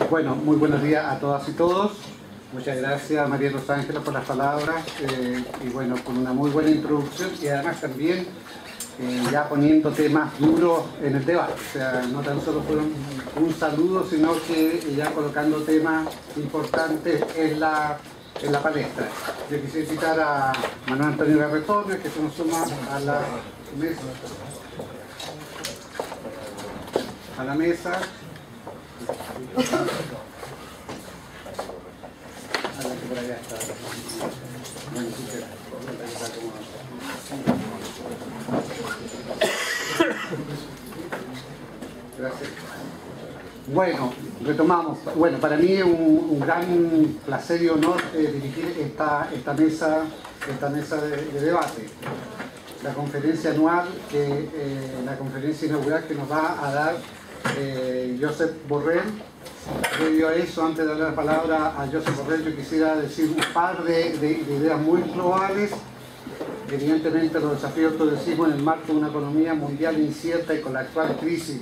Bueno, muy buenos días a todas y todos. Muchas gracias María Rosa Ángela por las palabras y bueno, con una muy buena introducción y además también ya poniendo temas duros en el debate. O sea, no tan solo fueron un saludo, sino que ya colocando temas importantes en la palestra. Yo quisiera citar a Manuel Antonio Garretón, que se nos suma a la mesa. Gracias. Bueno, retomamos. Bueno, para mí es un gran placer y honor dirigir esta mesa de debate. La conferencia anual, la conferencia inaugural que nos va a dar Josep Borrell. Previo a eso, antes de dar la palabra a Josep Borrell, yo quisiera decir un par de ideas muy globales. Evidentemente, los desafíos del progresismo en el marco de una economía mundial incierta y con la actual crisis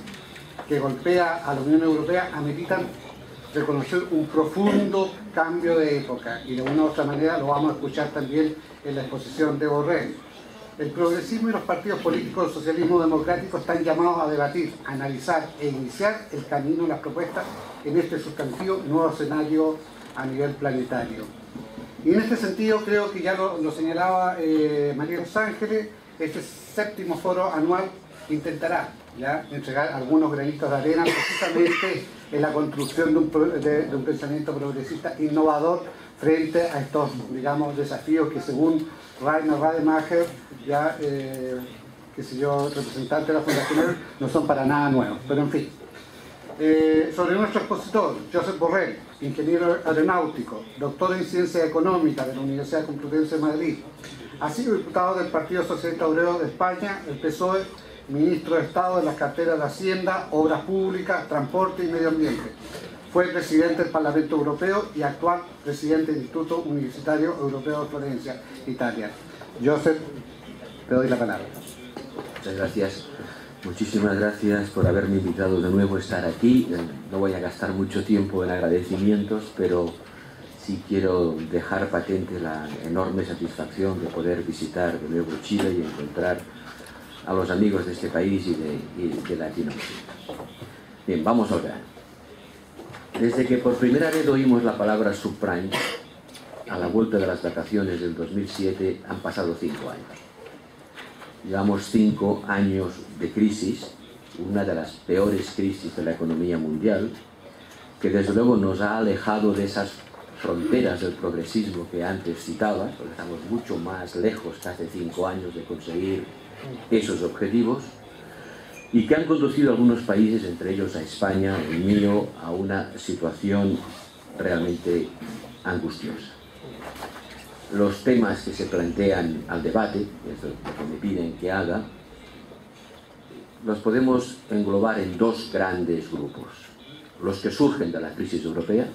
que golpea a la Unión Europea ameritan reconocer un profundo cambio de época, y de una u otra manera lo vamos a escuchar también en la exposición de Borrell. El progresismo y los partidos políticos del socialismo democrático están llamados a debatir, a analizar e iniciar el camino y las propuestas en este sustantivo nuevo escenario a nivel planetario. Y en este sentido creo que ya lo señalaba María Rosa Ángeles, este séptimo foro anual intentará ya entregar algunos granitos de arena precisamente en la construcción de un pensamiento progresista innovador frente a estos, digamos, desafíos que según Rainer Rademacher, ya, qué sé yo, representante de la Fundación, no son para nada nuevos, pero en fin. Sobre nuestro expositor, Josep Borrell, ingeniero aeronáutico, doctor en Ciencias Económicas de la Universidad Complutense de Madrid, ha sido diputado del Partido Socialista Obrero de España, el PSOE, ministro de Estado de las carteras de Hacienda, Obras Públicas, Transporte y Medio Ambiente. Fue presidente del Parlamento Europeo y actual presidente del Instituto Universitario Europeo de Florencia, Italia. Josep, te doy la palabra. Muchas gracias. Muchísimas gracias por haberme invitado de nuevo a estar aquí. No voy a gastar mucho tiempo en agradecimientos, pero sí quiero dejar patente la enorme satisfacción de poder visitar de nuevo Chile y encontrar a los amigos de este país y de Latinoamérica. Bien, vamos al grano. Desde que por primera vez oímos la palabra subprime, a la vuelta de las vacaciones del 2007, han pasado 5 años. Llevamos 5 años de crisis, una de las peores crisis de la economía mundial, que desde luego nos ha alejado de esas fronteras del progresismo que antes citaba, porque estamos mucho más lejos que hace 5 años de conseguir esos objetivos, y que han conducido a algunos países, entre ellos a España, el mío, a una situación realmente angustiosa. Los temas que se plantean al debate, es lo que me piden que haga, los podemos englobar en 2 grandes grupos. Los que surgen de la crisis europea,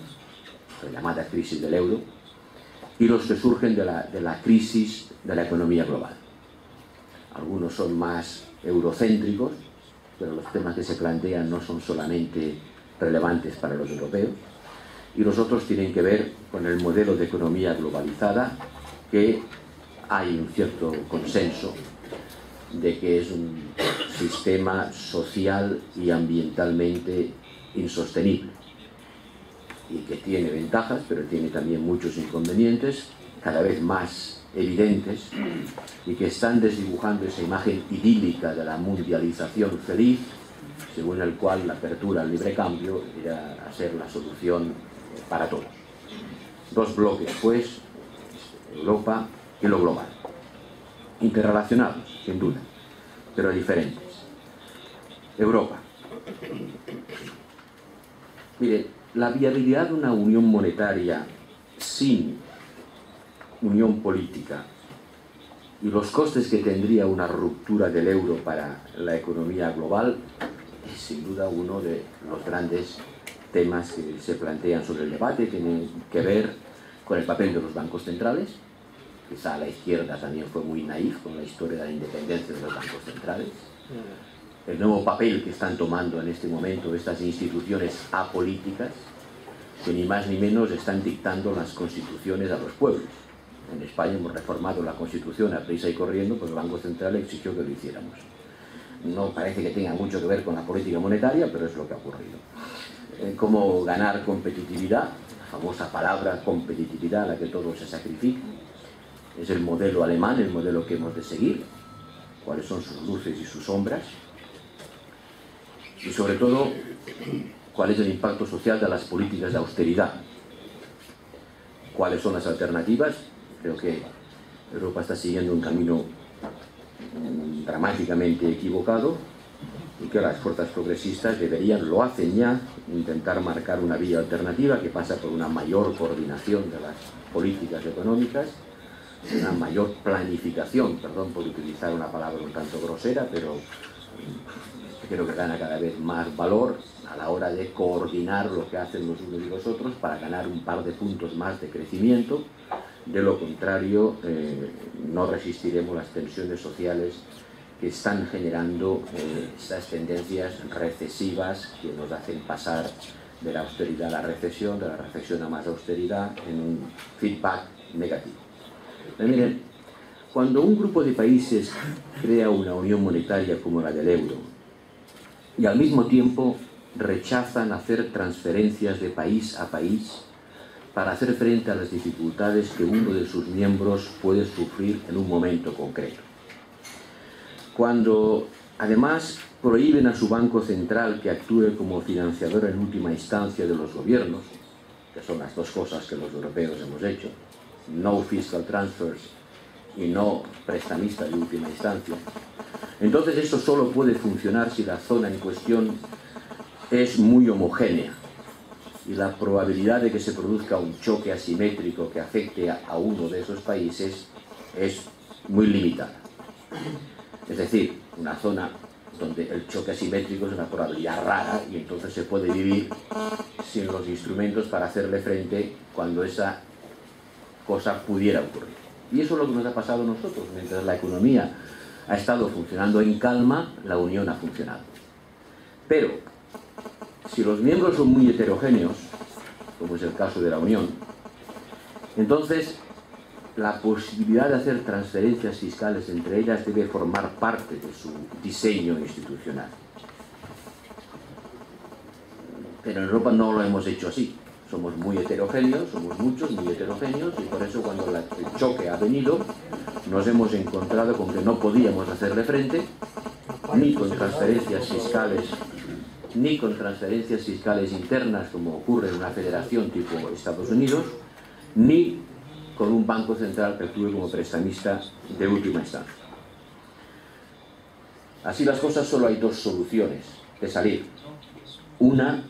la llamada crisis del euro, y los que surgen de la crisis de la economía global. Algunos son más eurocéntricos, pero los temas que se plantean no son solamente relevantes para los europeos, y los otros tienen que ver con el modelo de economía globalizada, que hay un cierto consenso de que es un sistema social y ambientalmente insostenible, y que tiene ventajas, pero tiene también muchos inconvenientes, cada vez más evidentes, y que están desdibujando esa imagen idílica de la mundialización feliz, según el cual la apertura al libre cambio irá a ser la solución para todos. 2 bloques, pues, Europa y lo global, interrelacionados, sin duda, pero diferentes. Europa. Mire, la viabilidad de una unión monetaria sin unión política y los costes que tendría una ruptura del euro para la economía global es sin duda uno de los grandes temas que se plantean sobre el debate. Tienen que ver con el papel de los bancos centrales. Quizá la izquierda también fue muy naif con la historia de la independencia de los bancos centrales. el nuevo papel que están tomando en este momento estas instituciones apolíticas, que ni más ni menos están dictando las constituciones a los pueblos. En España hemos reformado la Constitución a prisa y corriendo, pues el Banco Central exigió que lo hiciéramos. No parece que tenga mucho que ver con la política monetaria, pero es lo que ha ocurrido. Cómo ganar competitividad, la famosa palabra competitividad a la que todo se sacrifica. Es el modelo alemán, el modelo que hemos de seguir. Cuáles son sus luces y sus sombras. Y sobre todo, cuál es el impacto social de las políticas de austeridad. ¿Cuáles son las alternativas? Creo que Europa está siguiendo un camino dramáticamente equivocado y que las fuerzas progresistas lo hacen ya, intentar marcar una vía alternativa que pasa por una mayor coordinación de las políticas económicas, una mayor planificación, perdón por utilizar una palabra un tanto grosera, pero creo que gana cada vez más valor a la hora de coordinar lo que hacen los unos y los otros para ganar un par de puntos más de crecimiento. De lo contrario, no resistiremos las tensiones sociales que están generando estas tendencias recesivas que nos hacen pasar de la austeridad a la recesión, de la recesión a más austeridad, en un feedback negativo. Pero miren, cuando un grupo de países crea una unión monetaria como la del euro y al mismo tiempo rechazan hacer transferencias de país a país para hacer frente a las dificultades que uno de sus miembros puede sufrir en un momento concreto. Cuando además prohíben a su Banco Central que actúe como financiador en última instancia de los gobiernos, que son las dos cosas que los europeos hemos hecho, no fiscal transfers y no prestamista de última instancia, entonces eso solo puede funcionar si la zona en cuestión es muy homogénea y la probabilidad de que se produzca un choque asimétrico que afecte a uno de esos países es muy limitada. Es decir, una zona donde el choque asimétrico es una probabilidad rara y entonces se puede vivir sin los instrumentos para hacerle frente cuando esa cosa pudiera ocurrir. Y eso es lo que nos ha pasado a nosotros. Mientras la economía ha estado funcionando en calma, la unión ha funcionado. Pero, si los miembros son muy heterogéneos, como es el caso de la Unión, entonces la posibilidad de hacer transferencias fiscales entre ellas debe formar parte de su diseño institucional. Pero en Europa no lo hemos hecho así. Somos muy heterogéneos, somos muchos, muy heterogéneos, y por eso cuando el choque ha venido, nos hemos encontrado con que no podíamos hacerle frente, ni con transferencias fiscales internas, como ocurre en una federación tipo Estados Unidos, ni con un banco central que actúe como prestamista de última instancia. Así las cosas, solo hay dos soluciones de salir. Una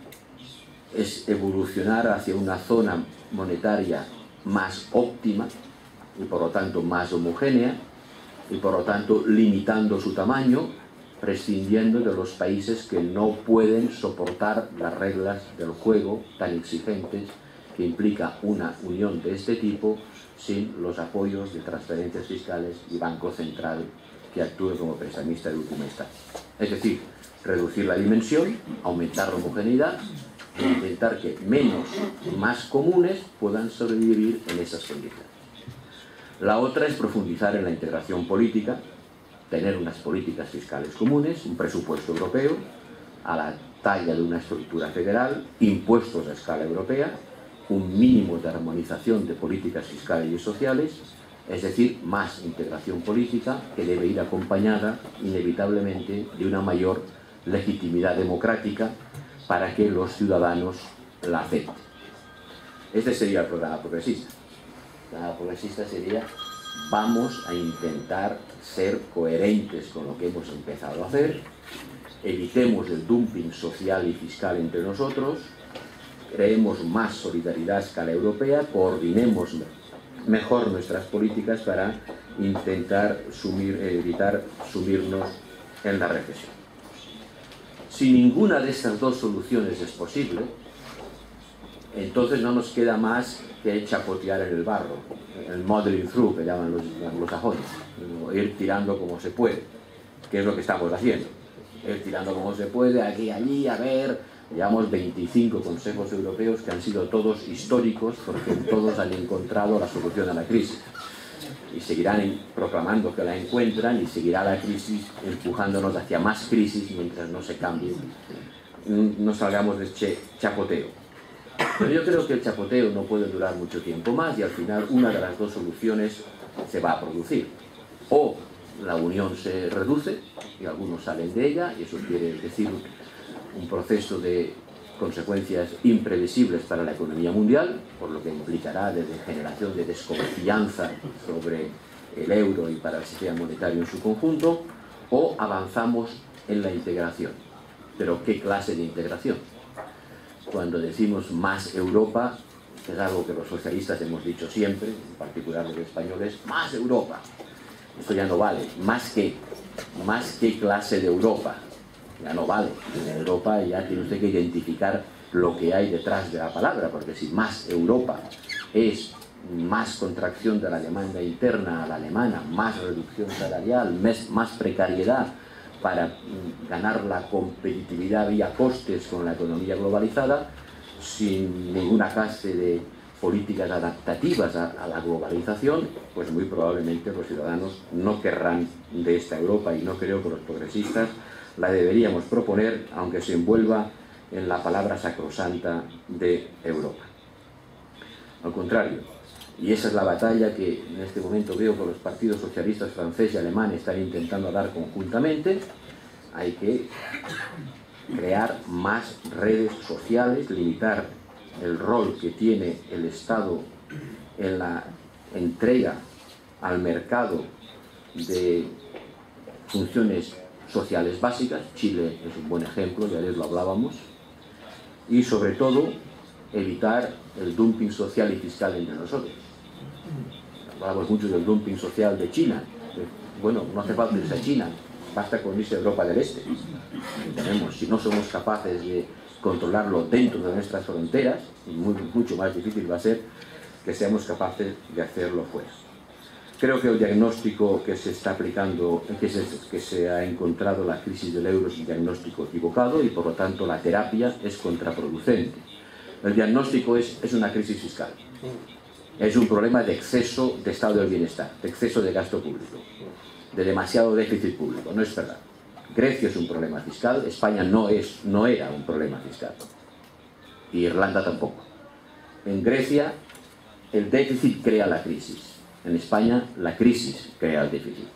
es evolucionar hacia una zona monetaria más óptima y por lo tanto más homogénea y por lo tanto limitando su tamaño, prescindiendo de los países que no pueden soportar las reglas del juego tan exigentes que implica una unión de este tipo sin los apoyos de transferencias fiscales y Banco Central que actúe como prestamista de última instancia. Es decir, reducir la dimensión, aumentar la homogeneidad e intentar que menos y más comunes puedan sobrevivir en esas condiciones. La otra es profundizar en la integración política, tener unas políticas fiscales comunes, un presupuesto europeo a la talla de una estructura federal, impuestos a escala europea, un mínimo de armonización de políticas fiscales y sociales, es decir, más integración política que debe ir acompañada inevitablemente de una mayor legitimidad democrática para que los ciudadanos la acepten. Este sería el programa progresista. El programa progresista sería: vamos a intentar ser coherentes con lo que hemos empezado a hacer, evitemos el dumping social y fiscal entre nosotros, creemos más solidaridad a escala europea, coordinemos mejor nuestras políticas para intentar evitar sumirnos en la recesión. Si ninguna de estas dos soluciones es posible, entonces no nos queda más que chapotear en el barro, el modeling through que llaman los anglosajones, ir tirando como se puede, que es lo que estamos haciendo. ir tirando como se puede, aquí y allí, a ver. Llevamos 25 consejos europeos que han sido todos históricos porque todos han encontrado la solución a la crisis. Y seguirán proclamando que la encuentran y seguirá la crisis empujándonos hacia más crisis mientras no se cambie, no salgamos de este chapoteo. Pero yo creo que el chapoteo no puede durar mucho tiempo más y al final una de las dos soluciones se va a producir. O la unión se reduce y algunos salen de ella, y eso quiere decir un proceso de consecuencias imprevisibles para la economía mundial, por lo que implicará de generación de desconfianza sobre el euro y para el sistema monetario en su conjunto, o avanzamos en la integración. ¿Pero qué clase de integración? Cuando decimos más Europa, que es algo que los socialistas hemos dicho siempre, en particular los españoles, más Europa. Esto ya no vale. ¿Más qué? ¿Más qué clase de Europa? Ya no vale. En Europa ya tiene usted que identificar lo que hay detrás de la palabra, porque si más Europa es más contracción de la demanda interna a la alemana, más reducción salarial, más precariedad para ganar la competitividad vía costes con la economía globalizada, sin ninguna clase de políticas adaptativas a la globalización, pues muy probablemente los ciudadanos no querrán de esta Europa, y no creo que los progresistas la deberíamos proponer, aunque se envuelva en la palabra sacrosanta de Europa. Al contrario, y esa es la batalla que en este momento veo que los partidos socialistas francés y alemán están intentando dar conjuntamente, hay que crear más redes sociales, limitar el rol que tiene el Estado en la entrega al mercado de funciones sociales básicas. Chile es un buen ejemplo, ya les lo hablábamos, y sobre todo evitar el dumping social y fiscal entre nosotros. Hablamos mucho del dumping social de China. Bueno, no hace falta irse a China, basta con irse a Europa del Este. Si no somos capaces de controlarlo dentro de nuestras fronteras, mucho más difícil va a ser que seamos capaces de hacerlo fuera. Creo que el diagnóstico que se está aplicando, que se ha encontrado la crisis del euro, es un diagnóstico equivocado y por lo tanto la terapia es contraproducente. El diagnóstico es una crisis fiscal. Es un problema de exceso de estado del bienestar, de exceso de gasto público, de demasiado déficit público. No es verdad. Grecia es un problema fiscal, España no era un problema fiscal. Y Irlanda tampoco. En Grecia el déficit crea la crisis. En España la crisis crea el déficit.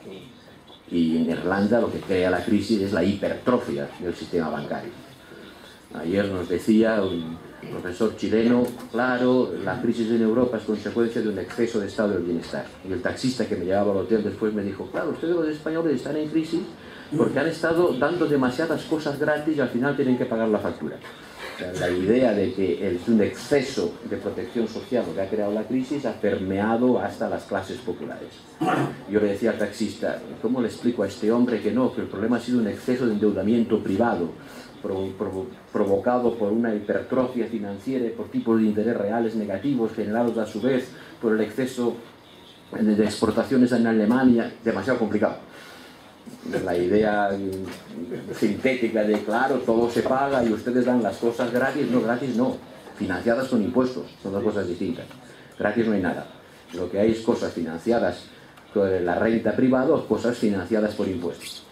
Y en Irlanda lo que crea la crisis es la hipertrofia del sistema bancario. Ayer nos decía un profesor chileno, claro, la crisis en Europa es consecuencia de un exceso de estado del bienestar. Y el taxista que me llevaba al hotel después me dijo, claro, ustedes los españoles están en crisis porque han estado dando demasiadas cosas gratis y al final tienen que pagar la factura. O sea, la idea de que es un exceso de protección social lo que ha creado la crisis ha permeado hasta las clases populares. Yo le decía al taxista, ¿cómo le explico a este hombre que no, que el problema ha sido un exceso de endeudamiento privado provocado por una hipertrofia financiera y por tipos de interés reales negativos generados a su vez por el exceso de exportaciones en Alemania? Demasiado complicado. La idea sintética de, claro, todo se paga y ustedes dan las cosas gratis. No, gratis no, financiadas con impuestos, son dos cosas distintas. Gratis no hay nada. Lo que hay es cosas financiadas con la renta privada o cosas financiadas por impuestos.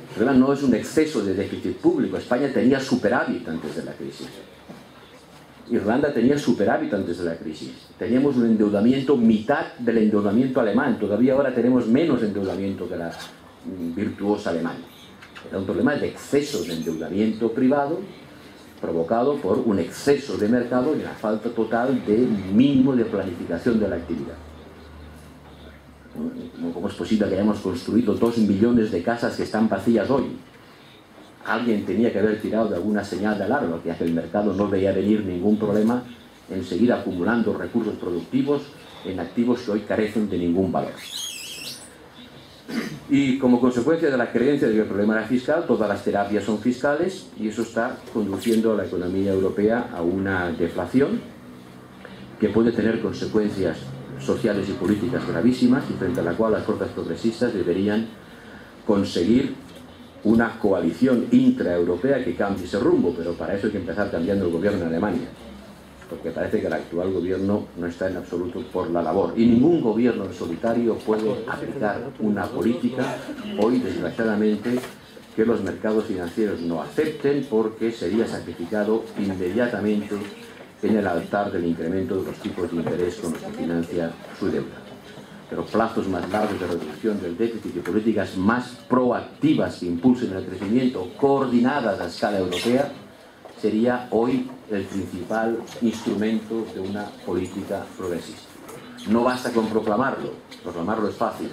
El problema no es un exceso de déficit público. España tenía superávit antes de la crisis. Irlanda tenía superávit antes de la crisis. Teníamos un endeudamiento mitad del endeudamiento alemán. Todavía ahora tenemos menos endeudamiento que la virtuosa Alemania. Era un problema de exceso de endeudamiento privado provocado por un exceso de mercado y la falta total de mínimo de planificación de la actividad. ¿Cómo es posible que hayamos construido 2 millones de casas que están vacías hoy? Alguien tenía que haber tirado de alguna señal de alarma, que el mercado no veía venir ningún problema en seguir acumulando recursos productivos en activos que hoy carecen de ningún valor. Y como consecuencia de la creencia de que el problema era fiscal, todas las terapias son fiscales y eso está conduciendo a la economía europea a una deflación que puede tener consecuencias sociales y políticas gravísimas y frente a la cual las fuerzas progresistas deberían conseguir una coalición intraeuropea que cambie ese rumbo, pero para eso hay que empezar cambiando el gobierno en Alemania, porque parece que el actual gobierno no está en absoluto por la labor, y ningún gobierno en solitario puede aplicar una política hoy, desgraciadamente, que los mercados financieros no acepten, porque sería sacrificado inmediatamente en el altar del incremento de los tipos de interés con los que financia su deuda. Pero plazos más largos de reducción del déficit y políticas más proactivas que impulsen el crecimiento, coordinadas a escala europea, sería hoy el principal instrumento de una política progresista. No basta con proclamarlo es fácil,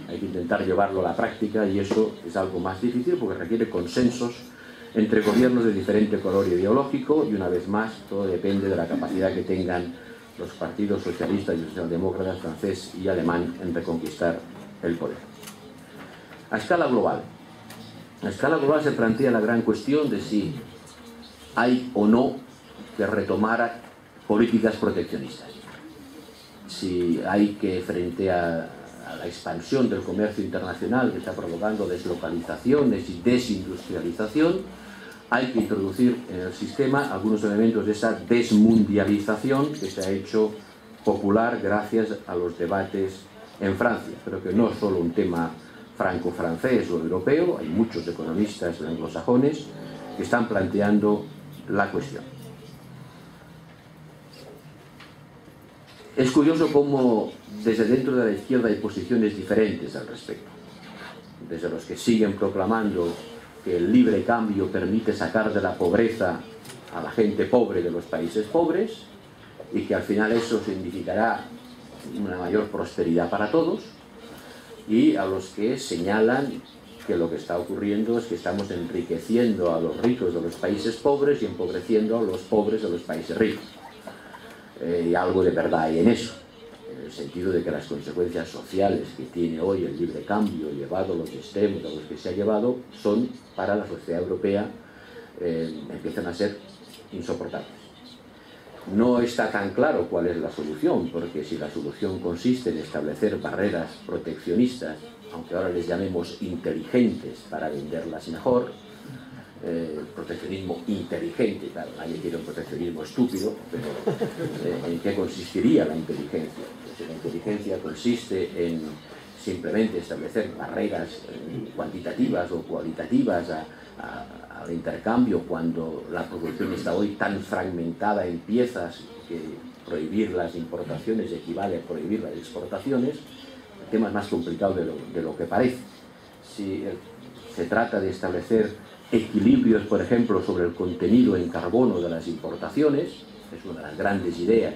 hay que intentar llevarlo a la práctica, y eso es algo más difícil porque requiere consensos entre gobiernos de diferente color ideológico, y una vez más todo depende de la capacidad que tengan los partidos socialistas y socialdemócratas francés y alemán en reconquistar el poder. A escala global se plantea la gran cuestión de si hay o no que retomar políticas proteccionistas, si hay que, frente a la expansión del comercio internacional que está provocando deslocalizaciones y desindustrialización, hay que introducir en el sistema algunos elementos de esa desmundialización que se ha hecho popular gracias a los debates en Francia, pero que no es solo un tema franco-francés o europeo, hay muchos economistas anglosajones que están planteando la cuestión. Es curioso cómo desde dentro de la izquierda hay posiciones diferentes al respecto, desde los que siguen proclamando que el libre cambio permite sacar de la pobreza a la gente pobre de los países pobres, y que al final eso significará una mayor prosperidad para todos, y a los que señalan que lo que está ocurriendo es que estamos enriqueciendo a los ricos de los países pobres y empobreciendo a los pobres de los países ricos. Y algo de verdad hay en eso, en el sentido de que las consecuencias sociales que tiene hoy el libre cambio, llevado a los extremos a los que se ha llevado, son, para la sociedad europea, empiezan a ser insoportables. No está tan claro cuál es la solución, porque si la solución consiste en establecer barreras proteccionistas, aunque ahora les llamemos inteligentes para venderlas mejor, proteccionismo inteligente, claro, nadie quiere un proteccionismo estúpido, pero ¿en qué consistiría la inteligencia? Pues la inteligencia consiste en simplemente establecer barreras cuantitativas o cualitativas al intercambio, cuando la producción está hoy tan fragmentada en piezas que prohibir las importaciones equivale a prohibir las exportaciones. El tema es más complicado de lo que parece. Si se trata de establecer equilibrios, por ejemplo, sobre el contenido en carbono de las importaciones, es una de las grandes ideas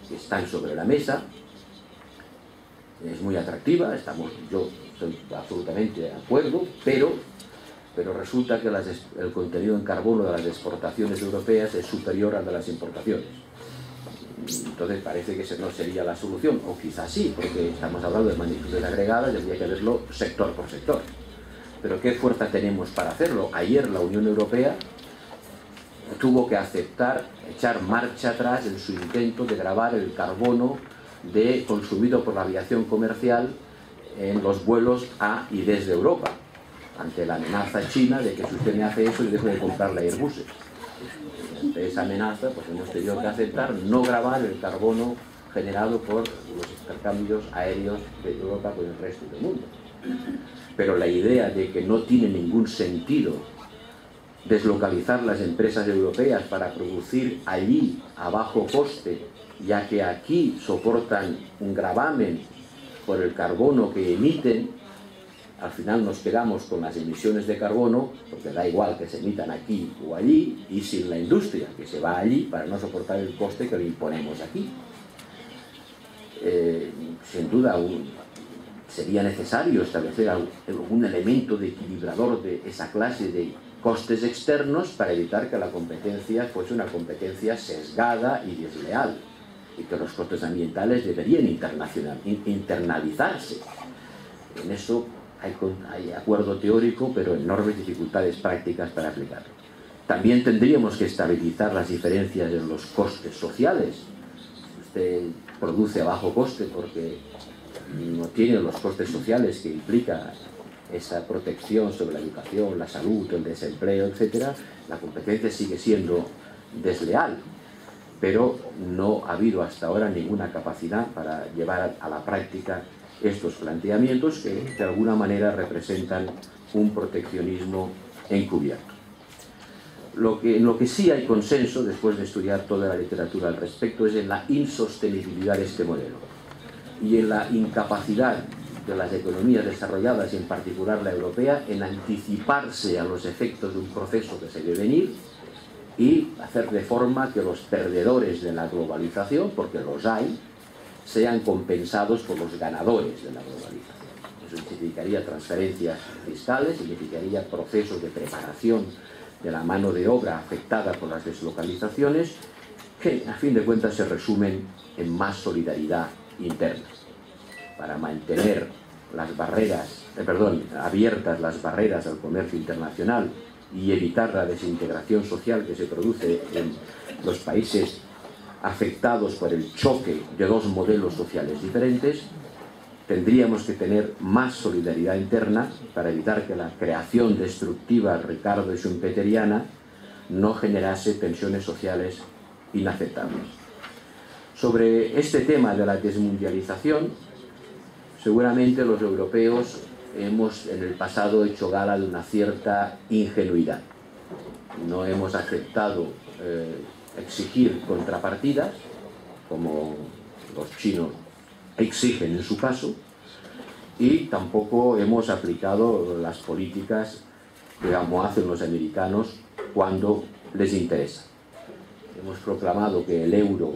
que están sobre la mesa, es muy atractiva, yo estoy absolutamente de acuerdo, pero resulta que el contenido en carbono de las exportaciones europeas es superior al de las importaciones. Entonces parece que esa no sería la solución, o quizás sí, porque estamos hablando de magnitudes agregadas y habría que verlo sector por sector. Pero ¿qué fuerza tenemos para hacerlo? Ayer la Unión Europea tuvo que echar marcha atrás en su intento de gravar el carbono consumido por la aviación comercial en los vuelos a y desde Europa, ante la amenaza china de que si usted me hace eso, le dejo de comprarle Airbuses. Ante esa amenaza, pues hemos tenido que aceptar no gravar el carbono generado por los intercambios aéreos de Europa con el resto del mundo. Pero la idea de que no tiene ningún sentido deslocalizar las empresas europeas para producir allí a bajo coste, ya que aquí soportan un gravamen por el carbono que emiten, al final nos quedamos con las emisiones de carbono, porque da igual que se emitan aquí o allí, y sin la industria que se va allí para no soportar el coste que le imponemos aquí. Sin duda sería necesario establecer algún elemento de equilibrador de esa clase de costes externos para evitar que la competencia fuese una competencia sesgada y desleal, y que los costes ambientales deberían internalizarse. En eso hay acuerdo teórico, pero enormes dificultades prácticas para aplicarlo. También tendríamos que estabilizar las diferencias en los costes sociales. Usted produce a bajo coste porque no tiene los costes sociales que implica esa protección sobre la educación, la salud, el desempleo, etc., la competencia sigue siendo desleal, pero no ha habido hasta ahora ninguna capacidad para llevar a la práctica estos planteamientos que de alguna manera representan un proteccionismo encubierto. En lo que sí hay consenso, después de estudiar toda la literatura al respecto, es en la insostenibilidad de este modelo y en la incapacidad de las economías desarrolladas, y en particular la europea, en anticiparse a los efectos de un proceso que se debe venir y hacer de forma que los perdedores de la globalización, porque los hay, sean compensados por los ganadores de la globalización. Eso significaría transferencias fiscales, significaría procesos de preparación de la mano de obra afectada por las deslocalizaciones, que a fin de cuentas se resumen en más solidaridad interna, para mantener las barreras, abiertas las barreras al comercio internacional y evitar la desintegración social que se produce en los países afectados por el choque de dos modelos sociales diferentes. Tendríamos que tener más solidaridad interna para evitar que la creación destructiva ricardo schumpeteriana no generase tensiones sociales inaceptables. Sobre este tema de la desmundialización, seguramente los europeos hemos en el pasado hecho gala de una cierta ingenuidad. No hemos aceptado exigir contrapartidas, como los chinos exigen en su caso, y tampoco hemos aplicado las políticas que hacen los americanos cuando les interesa. Hemos proclamado que el euro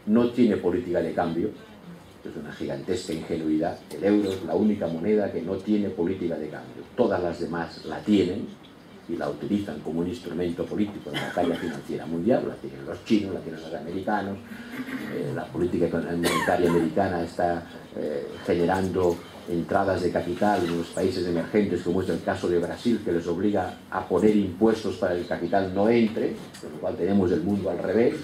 no tiene política de cambio. Es una gigantesca ingenuidad. El euro es la única moneda que no tiene política de cambio. Todas las demás la tienen y la utilizan como un instrumento político en la batalla financiera mundial. La tienen los chinos, la tienen los americanos. La política monetaria americana está generando entradas de capital en los países emergentes, como es el caso de Brasil, que les obliga a poner impuestos para que el capital no entre, con lo cual tenemos el mundo al revés.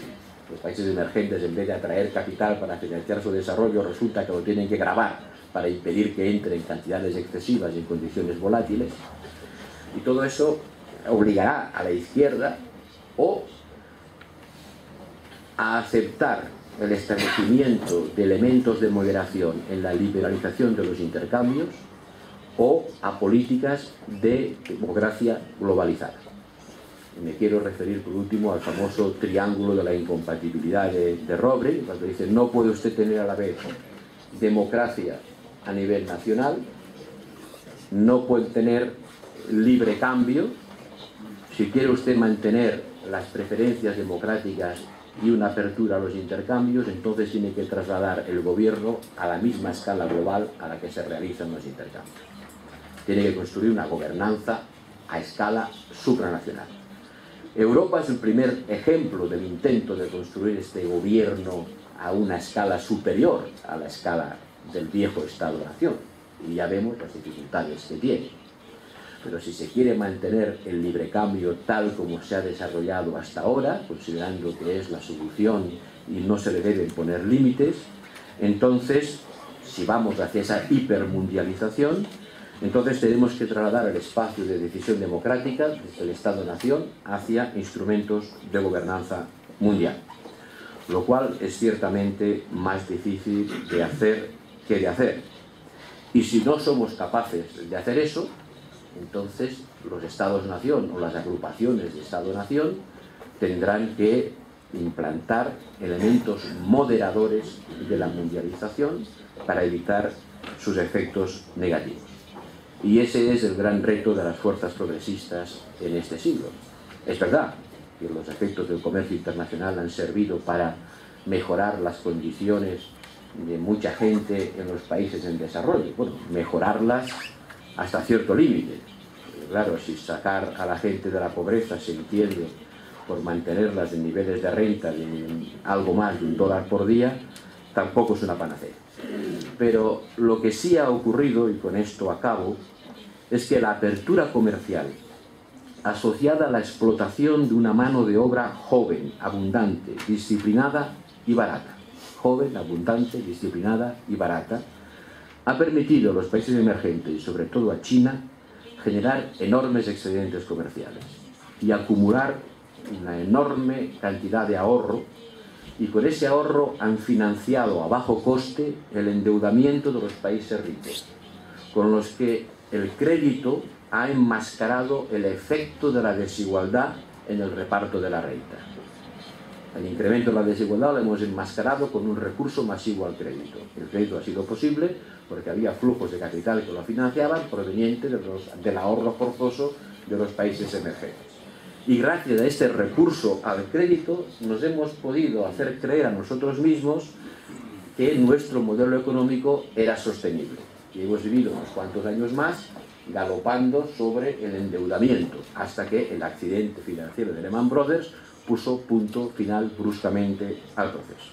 Los países emergentes, en vez de atraer capital para financiar su desarrollo, resulta que lo tienen que gravar para impedir que entre en cantidades excesivas y en condiciones volátiles. Y todo eso obligará a la izquierda o a aceptar el establecimiento de elementos de moderación en la liberalización de los intercambios o a políticas de democracia globalizada. Y me quiero referir por último al famoso triángulo de la incompatibilidad de Robre, cuando dice: no puede usted tener a la vez democracia a nivel nacional, no puede tener libre cambio. Si quiere usted mantener las preferencias democráticas y una apertura a los intercambios, entonces tiene que trasladar el gobierno a la misma escala global a la que se realizan los intercambios. Tiene que construir una gobernanza a escala supranacional. Europa es el primer ejemplo del intento de construir este gobierno a una escala superior a la escala del viejo Estado-Nación. Y ya vemos las dificultades que tiene. Pero si se quiere mantener el libre cambio tal como se ha desarrollado hasta ahora, considerando que es la solución y no se le deben poner límites, entonces, si vamos hacia esa hipermundialización, entonces tenemos que trasladar el espacio de decisión democrática desde el Estado-Nación hacia instrumentos de gobernanza mundial, lo cual es ciertamente más difícil de hacer que de hacer. Y si no somos capaces de hacer eso, entonces los Estados-Nación o las agrupaciones de Estado-Nación tendrán que implantar elementos moderadores de la mundialización para evitar sus efectos negativos. Y ese es el gran reto de las fuerzas progresistas en este siglo. Es verdad que los efectos del comercio internacional han servido para mejorar las condiciones de mucha gente en los países en desarrollo. Bueno, mejorarlas hasta cierto límite. Claro, si sacar a la gente de la pobreza se entiende por mantenerlas en niveles de renta de algo más de $1 por día, tampoco es una panacea. Pero lo que sí ha ocurrido, y con esto acabo, es que la apertura comercial asociada a la explotación de una mano de obra joven, abundante, disciplinada y barata, joven, abundante, disciplinada y barata, ha permitido a los países emergentes y sobre todo a China generar enormes excedentes comerciales y acumular una enorme cantidad de ahorro, y con ese ahorro han financiado a bajo coste el endeudamiento de los países ricos, con los que el crédito ha enmascarado el efecto de la desigualdad en el reparto de la renta. El incremento de la desigualdad lo hemos enmascarado con un recurso masivo al crédito. El crédito ha sido posible porque había flujos de capital que lo financiaban provenientes del ahorro forzoso de los países emergentes. Y gracias a este recurso al crédito nos hemos podido hacer creer a nosotros mismos que nuestro modelo económico era sostenible. Y hemos vivido unos cuantos años más galopando sobre el endeudamiento, hasta que el accidente financiero de Lehman Brothers puso punto final bruscamente al proceso.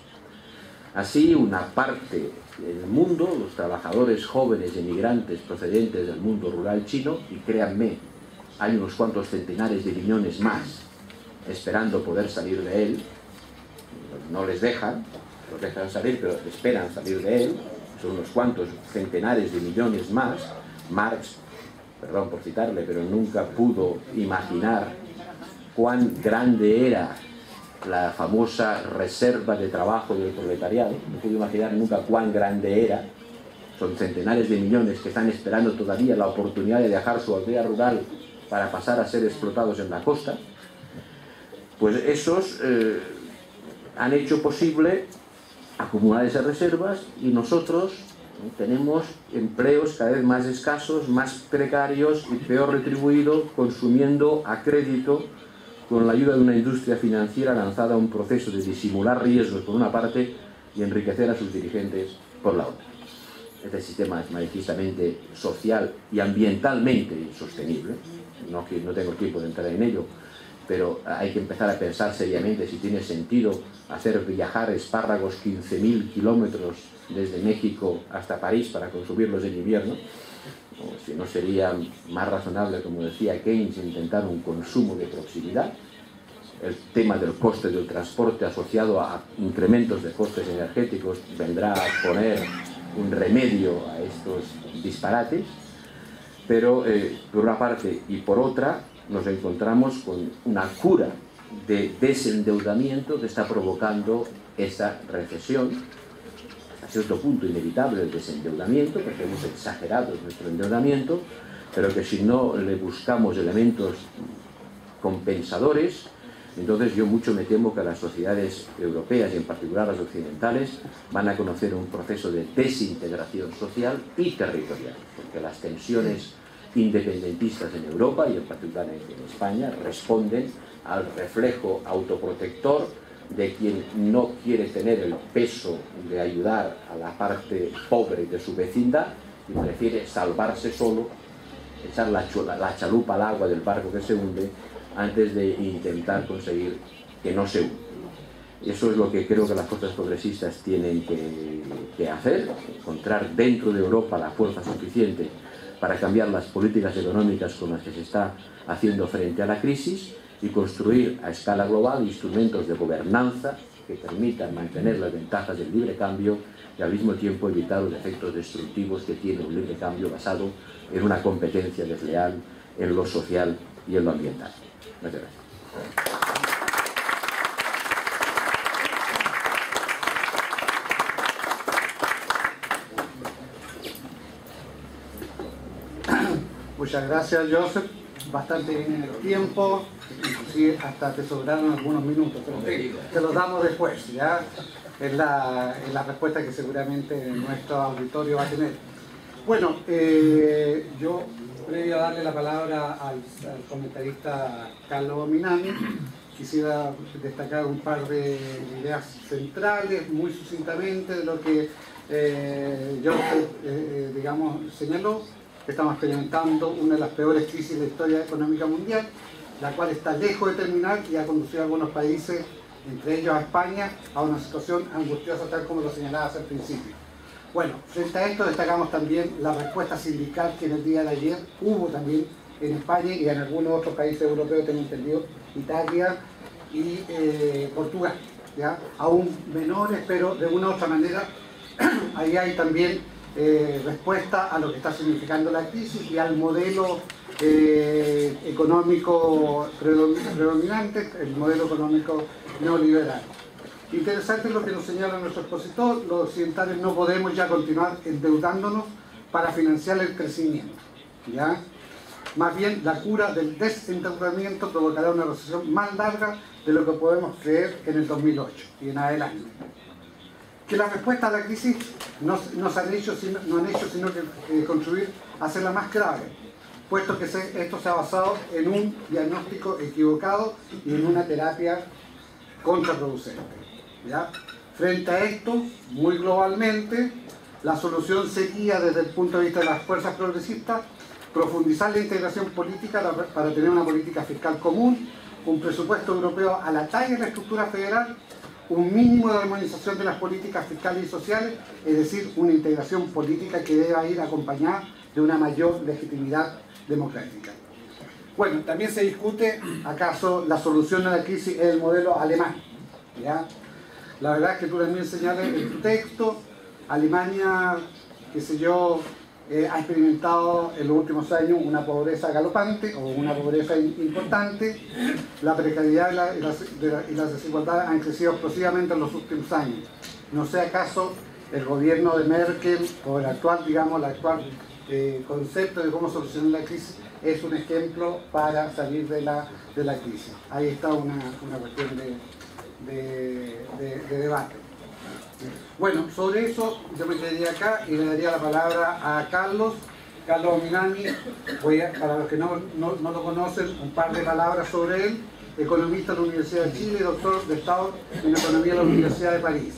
Así, una parte del mundo, los trabajadores jóvenes y emigrantes procedentes del mundo rural chino, y créanme, hay unos cuantos centenares de millones más esperando poder salir de él, no les dejan, los dejan salir, pero esperan salir de él, son unos cuantos centenares de millones más. Marx, perdón por citarle, pero nunca pudo imaginar cuán grande era la famosa reserva de trabajo del proletariado, no pudo imaginar nunca cuán grande era. Son centenares de millones que están esperando todavía la oportunidad de dejar su aldea rural para pasar a ser explotados en la costa. Pues esos han hecho posible acumular esas reservas, y nosotros tenemos empleos cada vez más escasos, más precarios y peor retribuidos, consumiendo a crédito con la ayuda de una industria financiera lanzada a un proceso de disimular riesgos por una parte y enriquecer a sus dirigentes por la otra. Este sistema es manifiestamente social y ambientalmente insostenible. No tengo tiempo de entrar en ello, pero hay que empezar a pensar seriamente si tiene sentido hacer viajar espárragos 15.000 kilómetros desde México hasta París para consumirlos en invierno, o si no sería más razonable, como decía Keynes, intentar un consumo de proximidad. El tema del coste del transporte asociado a incrementos de costes energéticos vendrá a poner un remedio a estos disparates, pero por una parte y por otra nos encontramos con una cura de desendeudamiento que está provocando esa recesión, hasta cierto punto inevitable el desendeudamiento, porque hemos exagerado nuestro endeudamiento, pero que si no le buscamos elementos compensadores, entonces yo mucho me temo que las sociedades europeas y en particular las occidentales van a conocer un proceso de desintegración social y territorial, porque las tensiones independentistas en Europa y en particular en España responden al reflejo autoprotector de quien no quiere tener el peso de ayudar a la parte pobre de su vecindad y prefiere salvarse solo, echar la chalupa al agua del barco que se hunde antes de intentar conseguir que no se hunda. Eso es lo que creo que las fuerzas progresistas tienen que hacer, encontrar dentro de Europa la fuerza suficiente para cambiar las políticas económicas con las que se está haciendo frente a la crisis y construir a escala global instrumentos de gobernanza que permitan mantener las ventajas del libre cambio y al mismo tiempo evitar los efectos destructivos que tiene un libre cambio basado en una competencia desleal en lo social y en lo ambiental. Muchas gracias. Muchas gracias, Joseph. Bastante bien en el tiempo, inclusive hasta te sobraron algunos minutos, pero te los damos después, ¿ya? Es la respuesta que seguramente nuestro auditorio va a tener. Bueno, yo previo a darle la palabra al comentarista Carlos Minami, quisiera destacar un par de ideas centrales, muy sucintamente, de lo que Joseph, digamos, señaló. Estamos experimentando una de las peores crisis de la historia económica mundial, la cual está lejos de terminar y ha conducido a algunos países, entre ellos a España, a una situación angustiosa, tal como lo señalabas al principio. Bueno, frente a esto destacamos también la respuesta sindical que en el día de ayer hubo también en España y en algunos otros países europeos, tengo entendido, Italia y Portugal, ¿ya? Aún menores, pero de una u otra manera ahí hay también respuesta a lo que está significando la crisis y al modelo económico predominante, el modelo económico neoliberal. Interesante lo que nos señala nuestro expositor: los occidentales no podemos ya continuar endeudándonos para financiar el crecimiento, ¿ya? Más bien, la cura del desendeudamiento provocará una recesión más larga de lo que podemos creer en el 2008 y en adelante. Que las respuestas a la crisis no han hecho sino que contribuir a hacerla más grave, puesto que esto se ha basado en un diagnóstico equivocado y en una terapia contraproducente, ¿ya? Frente a esto, muy globalmente, la solución sería, desde el punto de vista de las fuerzas progresistas, profundizar la integración política para tener una política fiscal común, un presupuesto europeo a la talla de la estructura federal, un mínimo de armonización de las políticas fiscales y sociales, es decir, una integración política que deba ir acompañada de una mayor legitimidad democrática. Bueno, también se discute acaso la solución a la crisis es el modelo alemán, ¿ya? La verdad es que tú también señalas en tu texto, Alemania, qué sé yo, ha experimentado en los últimos años una pobreza galopante o una pobreza importante. La precariedad y las desigualdades han crecido explosivamente en los últimos años. No sé acaso el gobierno de Merkel o el actual, digamos, el actual concepto de cómo solucionar la crisis es un ejemplo para salir de la crisis. Ahí está una cuestión de debate. Bueno, sobre eso yo me quedaría acá y le daría la palabra a Carlos Ominami. Para los que no lo conocen, un par de palabras sobre él. Economista de la Universidad de Chile, doctor de Estado en Economía de la Universidad de París.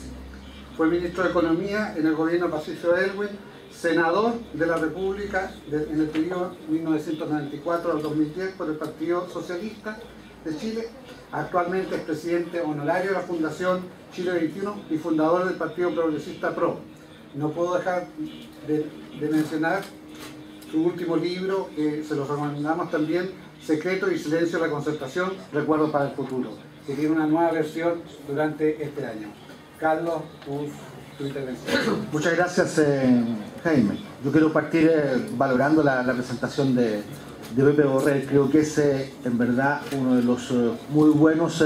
Fue ministro de Economía en el gobierno de Patricio Aylwin, senador de la República en el periodo 1994 al 2010 por el Partido Socialista de Chile. Actualmente es presidente honorario de la Fundación Chile 21 y fundador del Partido Progresista PRO. No puedo dejar de mencionar su último libro, que se lo recomendamos también, Secreto y Silencio de la Concertación, Recuerdos para el Futuro, que tiene una nueva versión durante este año. Carlos, tu intervención. Muchas gracias, Jaime. Yo quiero partir valorando la presentación de Pepe Borrell. Creo que es en verdad uno de los muy buenos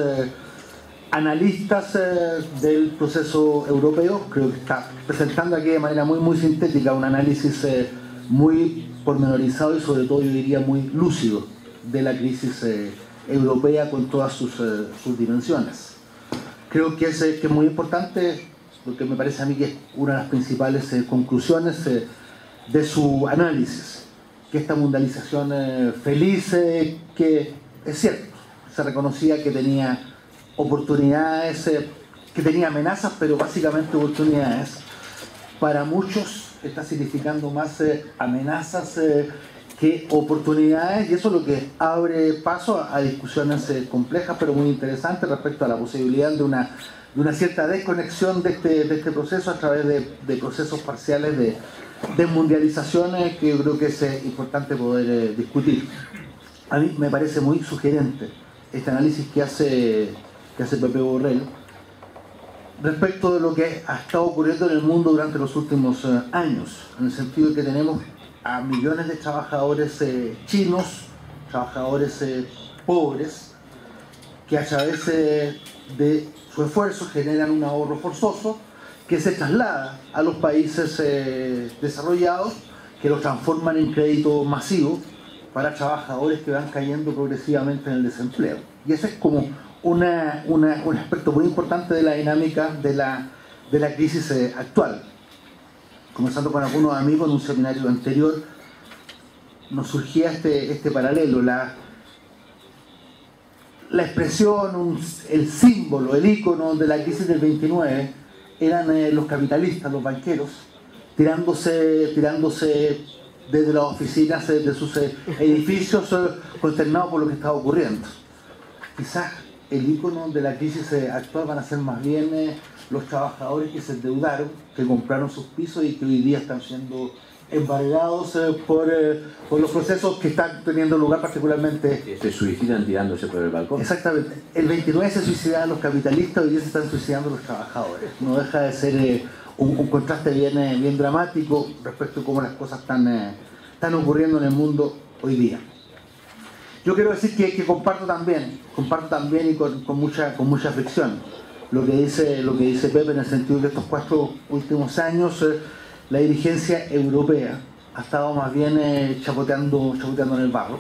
analistas del proceso europeo. Creo que está presentando aquí de manera muy sintética un análisis muy pormenorizado y sobre todo yo diría muy lúcido de la crisis europea con todas sus dimensiones. Creo que es muy importante, lo que me parece a mí que es una de las principales conclusiones de su análisis, que esta mundialización feliz, que es cierto, se reconocía que tenía oportunidades, que tenía amenazas, pero básicamente oportunidades. Para muchos está significando más amenazas que oportunidades, y eso es lo que abre paso a discusiones complejas pero muy interesantes respecto a la posibilidad de una cierta desconexión de este proceso a través de procesos parciales de mundialización que yo creo que es importante poder discutir. A mí me parece muy sugerente este análisis que hace Pepe Borrell respecto de lo que ha estado ocurriendo en el mundo durante los últimos años, en el sentido de que tenemos a millones de trabajadores chinos, trabajadores pobres, que a través de su esfuerzo generan un ahorro forzoso que se traslada a los países desarrollados, que los transforman en crédito masivo para trabajadores que van cayendo progresivamente en el desempleo. Y ese es como un aspecto muy importante de la dinámica de la crisis actual. Conversando con algunos amigos en un seminario anterior, nos surgía este paralelo, la expresión, el símbolo, el ícono de la crisis del 29 eran los capitalistas, los banqueros, tirándose desde las oficinas de sus edificios, consternados por lo que estaba ocurriendo. Quizás el ícono de la crisis actual van a ser más bien los trabajadores que se endeudaron, que compraron sus pisos y que hoy día están siendo embargados por los procesos que están teniendo lugar particularmente. Que se suicidan tirándose por el balcón. Exactamente. El 29 se suicidaban los capitalistas, hoy día se están suicidando los trabajadores. No deja de ser un contraste bien dramático respecto a cómo las cosas están ocurriendo en el mundo hoy día. Yo quiero decir que comparto también y con mucha aflicción lo que dice Pepe, en el sentido de que estos 4 últimos años la dirigencia europea ha estado más bien chapoteando en el barro,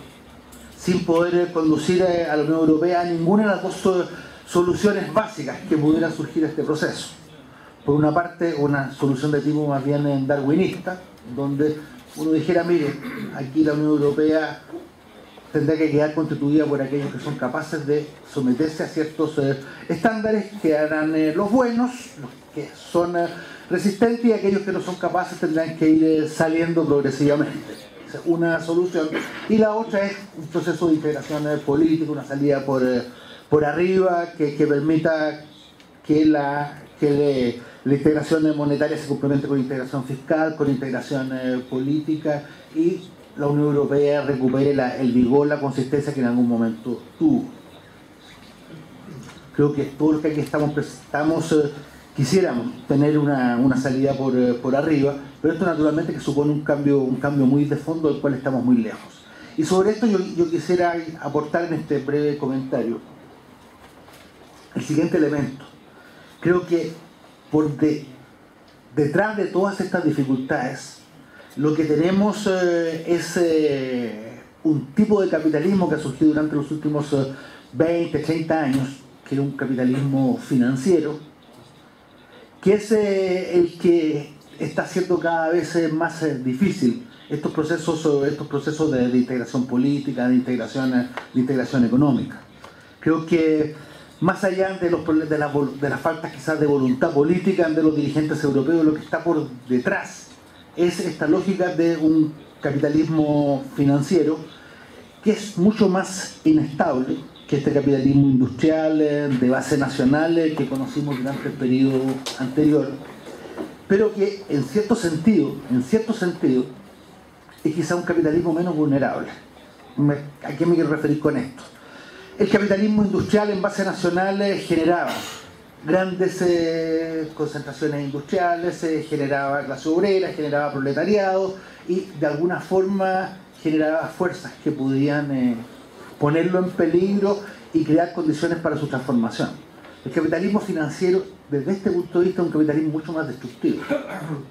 sin poder conducir a la Unión Europea a ninguna de las dos soluciones básicas que pudieran surgir de este proceso. Por una parte, una solución de tipo más bien darwinista, donde uno dijera, mire, aquí la Unión Europea tendrá que quedar constituida por aquellos que son capaces de someterse a ciertos estándares que harán los buenos, los que son resistentes, y aquellos que no son capaces tendrán que ir saliendo progresivamente. Esa es una solución. Y la otra es un proceso de integración política, una salida por arriba que permita que la integración monetaria se complemente con integración fiscal, con integración política, y la Unión Europea recupere el vigor, la consistencia que en algún momento tuvo. Creo que todo lo que aquí quisiéramos tener una salida por arriba, pero esto naturalmente que supone un cambio muy de fondo, del cual estamos muy lejos. Y sobre esto yo quisiera aportar en este breve comentario el siguiente elemento. Creo que detrás de todas estas dificultades, lo que tenemos es un tipo de capitalismo que ha surgido durante los últimos 20, 30 años, que es un capitalismo financiero, que es el que está haciendo cada vez más difícil estos procesos de integración política, de integración económica. Creo que más allá de las faltas quizás de voluntad política de los dirigentes europeos, lo que está por detrás es esta lógica de un capitalismo financiero que es mucho más inestable que este capitalismo industrial de base nacional que conocimos durante el periodo anterior, pero que en cierto sentido es quizá un capitalismo menos vulnerable. ¿A qué me quiero referir con esto? El capitalismo industrial en base nacional generaba grandes concentraciones industriales, generaba clase obrera, generaba proletariado, y de alguna forma generaba fuerzas que podían ponerlo en peligro y crear condiciones para su transformación. El capitalismo financiero, desde este punto de vista, es un capitalismo mucho más destructivo.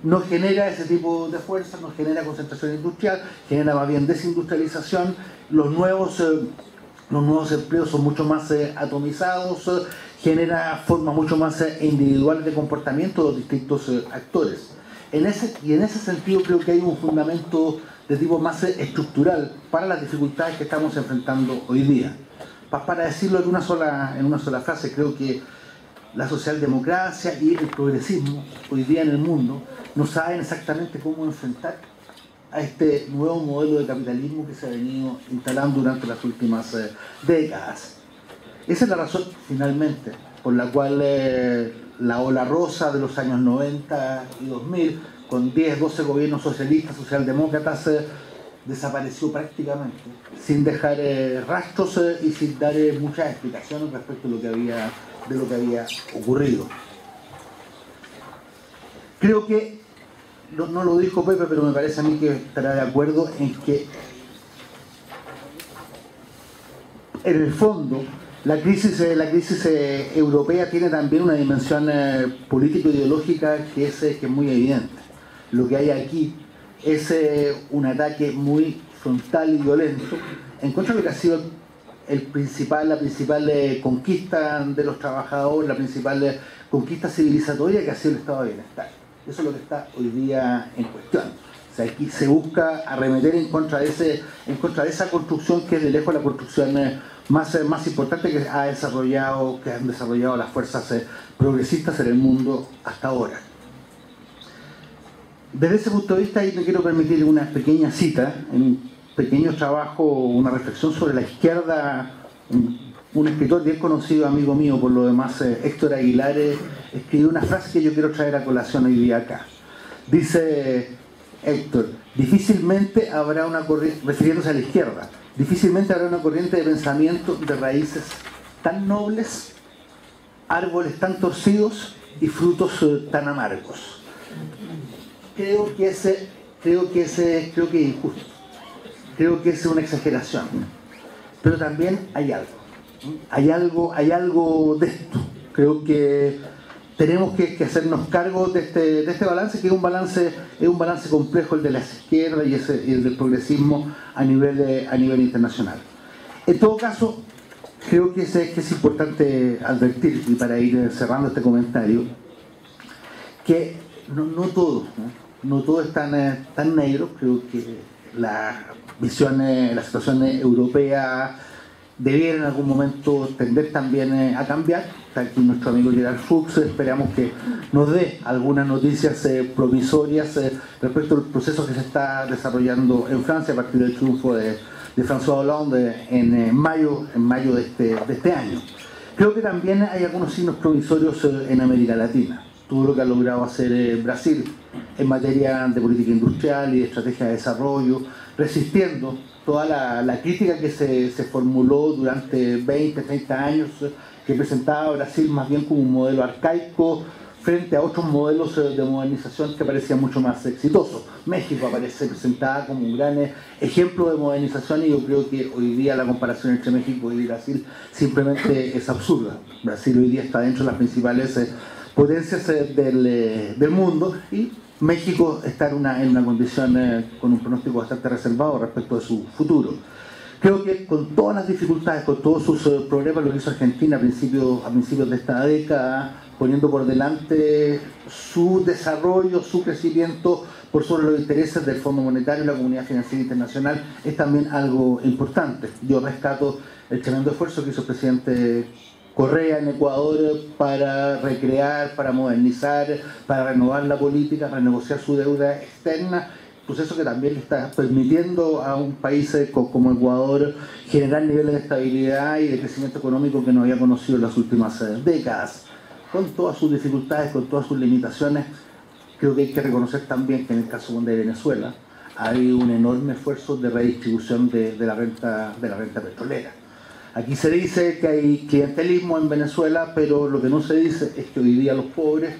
No genera ese tipo de fuerzas, no genera concentración industrial, genera más bien desindustrialización. Los nuevos empleos son mucho más atomizados, genera formas mucho más individuales de comportamiento de los distintos actores. En ese sentido creo que hay un fundamento de tipo más estructural para las dificultades que estamos enfrentando hoy día. Para decirlo en una sola frase, creo que la socialdemocracia y el progresismo hoy día en el mundo no saben exactamente cómo enfrentar a este nuevo modelo de capitalismo que se ha venido instalando durante las últimas décadas. Esa es la razón, finalmente, por la cual la ola rosa de los años 90 y 2000, con 10, 12 gobiernos socialistas, socialdemócratas, desapareció prácticamente, sin dejar rastros y sin dar muchas explicaciones respecto de lo que había ocurrido. Creo que, no lo dijo Pepe, pero me parece a mí que estará de acuerdo en que, en el fondo, la crisis europea tiene también una dimensión político-ideológica que es muy evidente. Lo que hay aquí es un ataque muy frontal y violento en contra de lo que ha sido la principal conquista de los trabajadores, la principal conquista civilizatoria que ha sido el estado de bienestar. Eso es lo que está hoy día en cuestión. O sea, aquí se busca arremeter en contra de esa construcción que es de lejos la construcción más importante que han desarrollado las fuerzas progresistas en el mundo hasta ahora. Desde ese punto de vista, ahí me quiero permitir una pequeña cita, en un pequeño trabajo, una reflexión sobre la izquierda. Un escritor bien conocido, amigo mío por lo demás, Héctor Aguilar, escribió una frase que yo quiero traer a colación hoy día acá. Dice Héctor: difícilmente habrá una corriente, refiriéndose a la izquierda, difícilmente habrá una corriente de pensamiento de raíces tan nobles, árboles tan torcidos y frutos tan amargos. creo que es injusto. Creo que es una exageración. Pero también hay algo de esto. Creo que tenemos que hacernos cargo de este balance, que es un balance complejo, el de la izquierda y el del progresismo a nivel internacional. En todo caso, creo que es importante advertir, y para ir cerrando este comentario, que no todo es tan negro. Creo que la situación europea debiera en algún momento tender también a cambiar. Está aquí nuestro amigo Gerard Fuchs, esperamos que nos dé algunas noticias provisorias respecto al proceso que se está desarrollando en Francia a partir del triunfo de François Hollande en mayo de este año. Creo que también hay algunos signos provisorios en América Latina. Todo lo que ha logrado hacer Brasil en materia de política industrial y de estrategia de desarrollo, resistiendo toda la crítica que se formuló durante 20, 30 años, que presentaba a Brasil más bien como un modelo arcaico frente a otros modelos de modernización que parecían mucho más exitosos. México aparece presentada como un gran ejemplo de modernización, y yo creo que hoy día la comparación entre México y Brasil simplemente es absurda. Brasil hoy día está dentro de las principales potencias del mundo, y México está en una condición con un pronóstico bastante reservado respecto de su futuro. Creo que con todas las dificultades, con todos sus problemas, lo que hizo Argentina a principios de esta década, poniendo por delante su desarrollo, su crecimiento por sobre los intereses del Fondo Monetario y la comunidad financiera internacional, es también algo importante. Yo rescato el tremendo esfuerzo que hizo el presidente Correa en Ecuador para recrear, para modernizar, para renovar la política, para negociar su deuda externa, proceso que también le está permitiendo a un país como Ecuador generar niveles de estabilidad y de crecimiento económico que no había conocido en las últimas décadas. Con todas sus dificultades, con todas sus limitaciones, creo que hay que reconocer también que en el caso de Venezuela hay un enorme esfuerzo de redistribución de la renta petrolera. Aquí se dice que hay clientelismo en Venezuela, pero lo que no se dice es que hoy día los pobres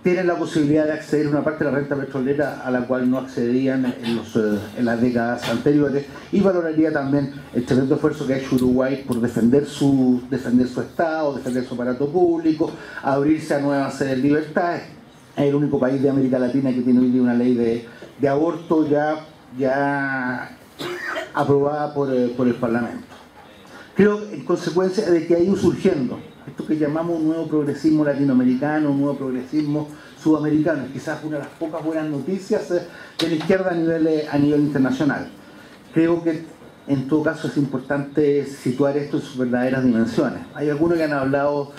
tienen la posibilidad de acceder a una parte de la renta petrolera a la cual no accedían en las décadas anteriores, y valoraría también el tremendo esfuerzo que ha hecho Uruguay por defender su Estado, defender su aparato público, abrirse a nuevas libertades. Es el único país de América Latina que tiene hoy día una ley de aborto ya aprobada por el Parlamento. Creo, en consecuencia, de que ha ido surgiendo esto que llamamos un nuevo progresismo latinoamericano, un nuevo progresismo sudamericano, quizás una de las pocas buenas noticias de la izquierda a nivel internacional. Creo que en todo caso es importante situar esto en sus verdaderas dimensiones. Hay algunos que han hablado,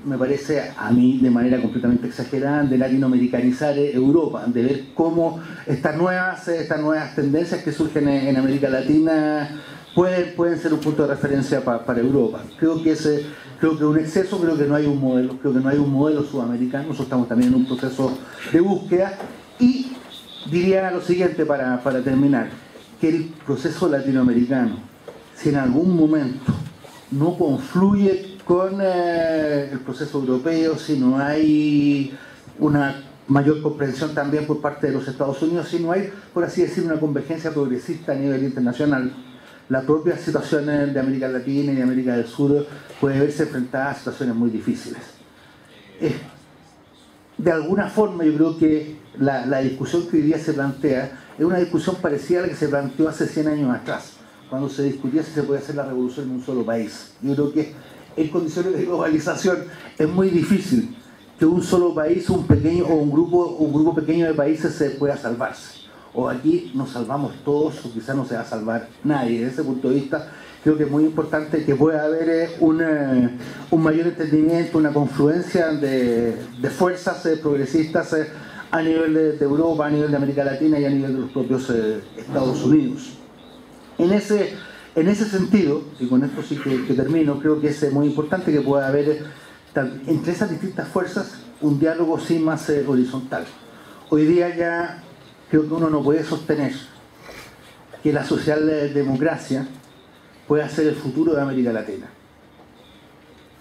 me parece a mí de manera completamente exagerada, de latinoamericanizar Europa, de ver cómo estas nuevas tendencias que surgen en América Latina pueden ser un punto de referencia para Europa. Creo que es un exceso, creo que no hay un modelo sudamericano. Nosotros estamos también en un proceso de búsqueda, y diría lo siguiente para terminar, que el proceso latinoamericano, si en algún momento no confluye con el proceso europeo, si no hay una mayor comprensión también por parte de los Estados Unidos, si no hay, por así decir, una convergencia progresista a nivel internacional, la propia situación de América Latina y de América del Sur puede verse enfrentada a situaciones muy difíciles. De alguna forma yo creo que la discusión que hoy día se plantea es una discusión parecida a la que se planteó hace 100 años atrás, cuando se discutía si se podía hacer la revolución en un solo país. Yo creo que en condiciones de globalización es muy difícil que un solo país, un grupo pequeño de países pueda salvarse. O aquí nos salvamos todos, o quizás no se va a salvar nadie. Desde ese punto de vista, creo que es muy importante que pueda haber un mayor entendimiento, una confluencia de fuerzas progresistas a nivel de Europa, a nivel de América Latina y a nivel de los propios Estados Unidos. En ese sentido, y con esto sí que termino, creo que es muy importante que pueda haber entre esas distintas fuerzas un diálogo sí más horizontal. Hoy día ya creo que uno no puede sostener que la socialdemocracia pueda ser el futuro de América Latina,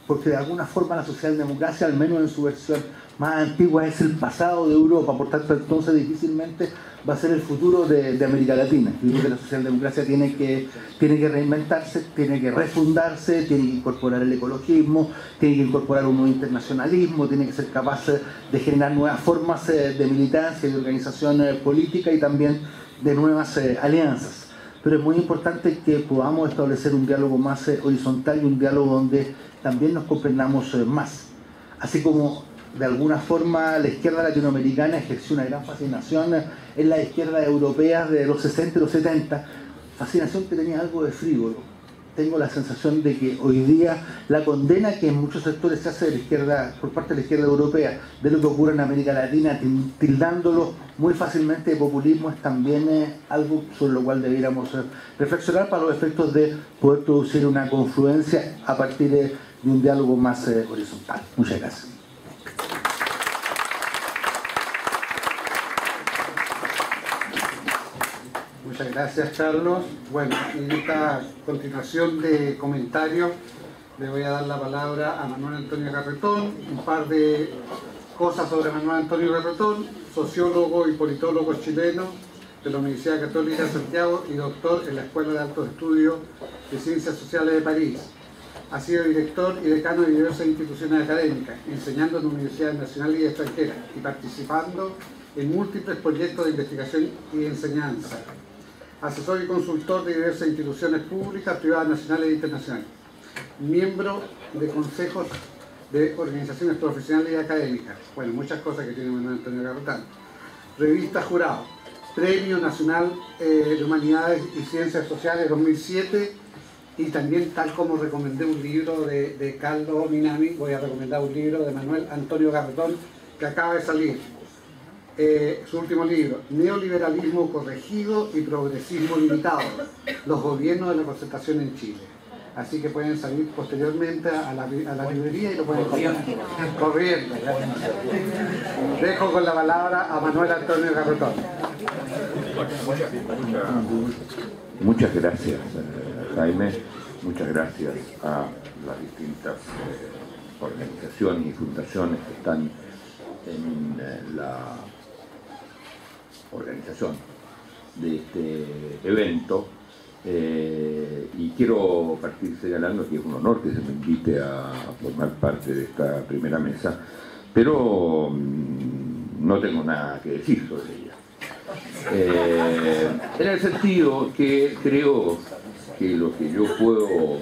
porque de alguna forma la socialdemocracia, al menos en su versión más antiguas es el pasado de Europa, por tanto entonces difícilmente va a ser el futuro de América Latina. Yo creo que la socialdemocracia tiene que reinventarse, tiene que refundarse, tiene que incorporar el ecologismo, tiene que incorporar un nuevo internacionalismo, tiene que ser capaz de generar nuevas formas de militancia y de organización política y también de nuevas alianzas. Pero es muy importante que podamos establecer un diálogo más horizontal y un diálogo donde también nos comprendamos más. Así como de alguna forma la izquierda latinoamericana ejerció una gran fascinación en la izquierda europea de los 60 y los 70, fascinación que tenía algo de frívolo. Tengo la sensación de que hoy día la condena que en muchos sectores se hace de la izquierda, por parte de la izquierda europea, de lo que ocurre en América Latina, tildándolo muy fácilmente de populismo, es también algo sobre lo cual debiéramos reflexionar para los efectos de poder producir una confluencia a partir de un diálogo más horizontal. Muchas gracias. Muchas gracias, Carlos. Bueno, en esta continuación de comentarios le voy a dar la palabra a Manuel Antonio Garretón, un par de cosas sobre Manuel Antonio Garretón, sociólogo y politólogo chileno de la Universidad Católica de Santiago y doctor en la Escuela de Altos Estudios de Ciencias Sociales de París. Ha sido director y decano de diversas instituciones académicas, enseñando en universidades nacionales y extranjeras y participando en múltiples proyectos de investigación y enseñanza. Asesor y consultor de diversas instituciones públicas, privadas, nacionales e internacionales. Miembro de consejos de organizaciones profesionales y académicas. Bueno, muchas cosas que tiene Manuel Antonio Garretón. Revista Jurado. Premio Nacional de Humanidades y Ciencias Sociales 2007. Y también, tal como recomendé un libro de Carlos Minami, voy a recomendar un libro de Manuel Antonio Garretón que acaba de salir. Su último libro, Neoliberalismo corregido y progresismo limitado, los gobiernos de la concertación en Chile. Así que pueden salir posteriormente a la librería y lo pueden comprar. Corriendo. Dejo con la palabra a Manuel Antonio Garretón. Muchas gracias, Jaime. Muchas gracias a las distintas organizaciones y fundaciones que están en la organización de este evento, y quiero partir señalando que es un honor que se me invite a formar parte de esta primera mesa, pero no tengo nada que decir sobre ella, en el sentido que creo que lo que yo puedo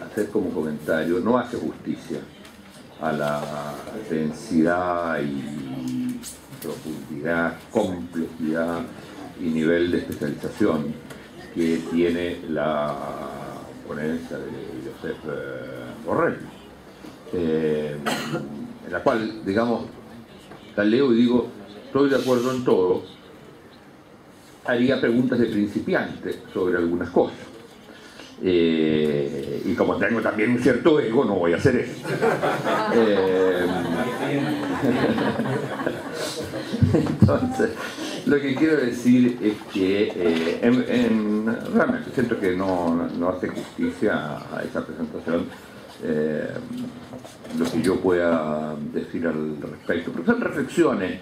hacer como comentario no hace justicia a la densidad y profundidad, complejidad y nivel de especialización que tiene la ponencia de Josep Borrell, en la cual, digamos, la leo y digo, estoy de acuerdo en todo, haría preguntas de principiante sobre algunas cosas. Y como tengo también un cierto ego, no voy a hacer eso. Entonces, lo que quiero decir es que realmente siento que no hace justicia a esa presentación lo que yo pueda decir al respecto, pero son reflexiones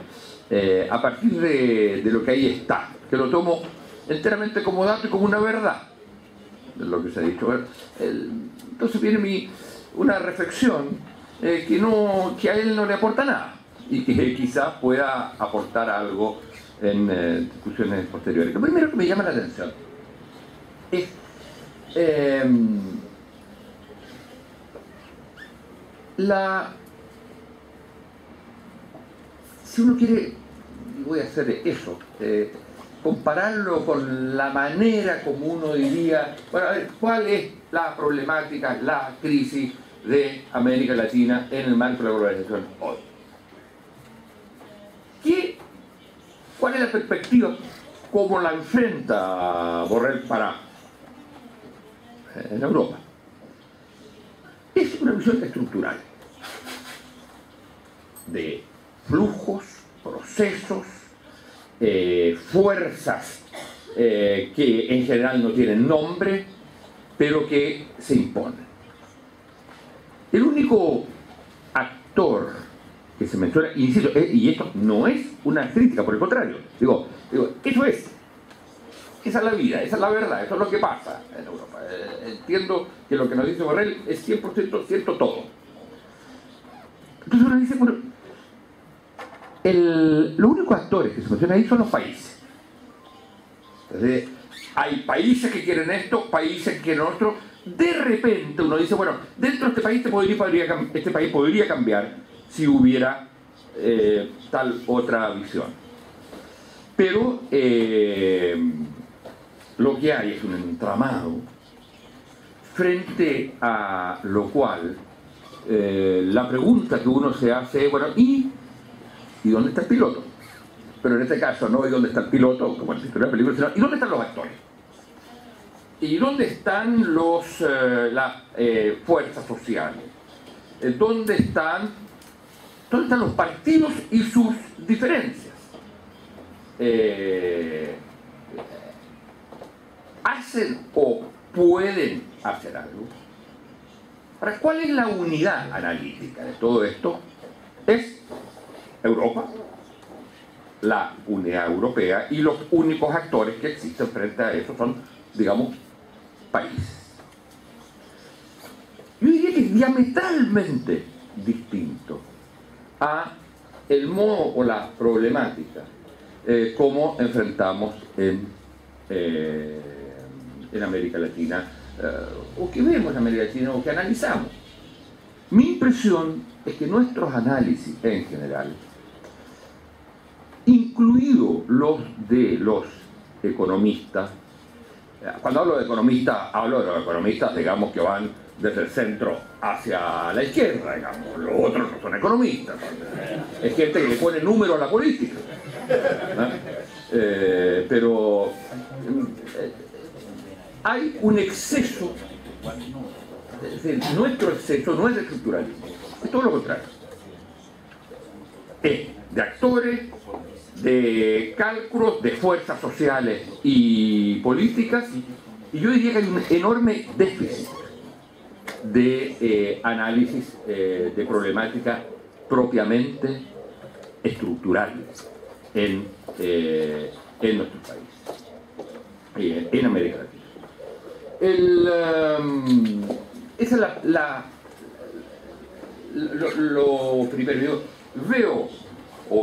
a partir de lo que ahí está, que lo tomo enteramente como dato y como una verdad de lo que se ha dicho. Entonces viene una reflexión que a él no le aporta nada y que quizás pueda aportar algo en discusiones posteriores. Lo primero que me llama la atención es si uno quiere, y voy a hacer eso, compararlo con la manera como uno diría, bueno, a ver, ¿cuál es la problemática, la crisis de América Latina en el marco de la globalización hoy? ¿Cuál es la perspectiva? ¿Cómo la enfrenta Borrell para en Europa? Es una visión estructural de flujos, procesos, fuerzas que en general no tienen nombre, pero que se imponen. El único actor que se menciona, insisto, y esto no es una crítica, por el contrario, digo, eso es, esa es la vida, esa es la verdad, eso es lo que pasa en Europa. Entiendo que lo que nos dice Borrell es 100% cierto todo. Entonces uno dice, bueno, los únicos actores que se mencionan ahí son los países. Entonces, hay países que quieren esto, países que quieren otro. De repente uno dice, bueno, dentro de este país este país podría cambiar si hubiera tal otra visión. Pero lo que hay es un entramado frente a lo cual la pregunta que uno se hace es, bueno, ¿y dónde está el piloto? Pero en este caso no, ¿y dónde está el piloto? Como en la historia de la película, sino ¿y dónde están los actores? ¿Y dónde están las fuerzas sociales? ¿Dónde están los partidos y sus diferencias? ¿Hacen o pueden hacer algo? Ahora, ¿cuál es la unidad analítica de todo esto? Es Europa, la unidad europea, y los únicos actores que existen frente a eso son, digamos, países. Yo diría que es diametralmente distinto a el modo o la problemática como enfrentamos en América Latina, o que vemos en América Latina, o que analizamos. Mi impresión es que nuestros análisis en general, incluidos los de los economistas, cuando hablo de economistas, hablo de los economistas, digamos, que van desde el centro hacia la izquierda, digamos. Los otros no son economistas, es gente que le pone número a la política, ¿no? Pero hay un exceso, es decir, nuestro exceso no es de estructuralismo, es todo lo contrario, es de actores, de cálculos, de fuerzas sociales y políticas, y yo diría que hay un enorme déficit de análisis de problemática propiamente estructurales en nuestro país, en América Latina. Esa es lo primero.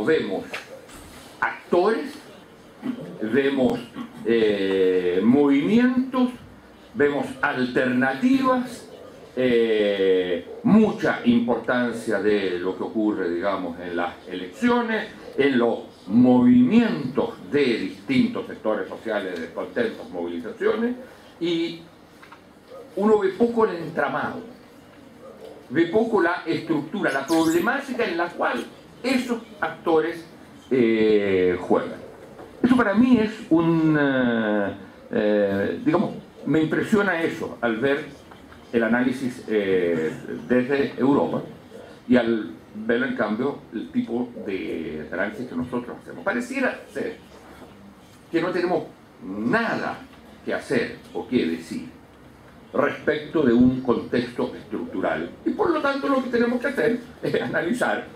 Vemos actores, vemos movimientos, vemos alternativas, mucha importancia de lo que ocurre, digamos, en las elecciones, en los movimientos de distintos sectores sociales, descontentos, movilizaciones, y uno ve poco el entramado, ve poco la estructura, la problemática en la cual esos actores juegan. Eso para mí es digamos, me impresiona eso al ver el análisis desde Europa y al ver en cambio el tipo de análisis que nosotros hacemos. Pareciera ser que no tenemos nada que hacer o que decir respecto de un contexto estructural, y por lo tanto lo que tenemos que hacer es analizar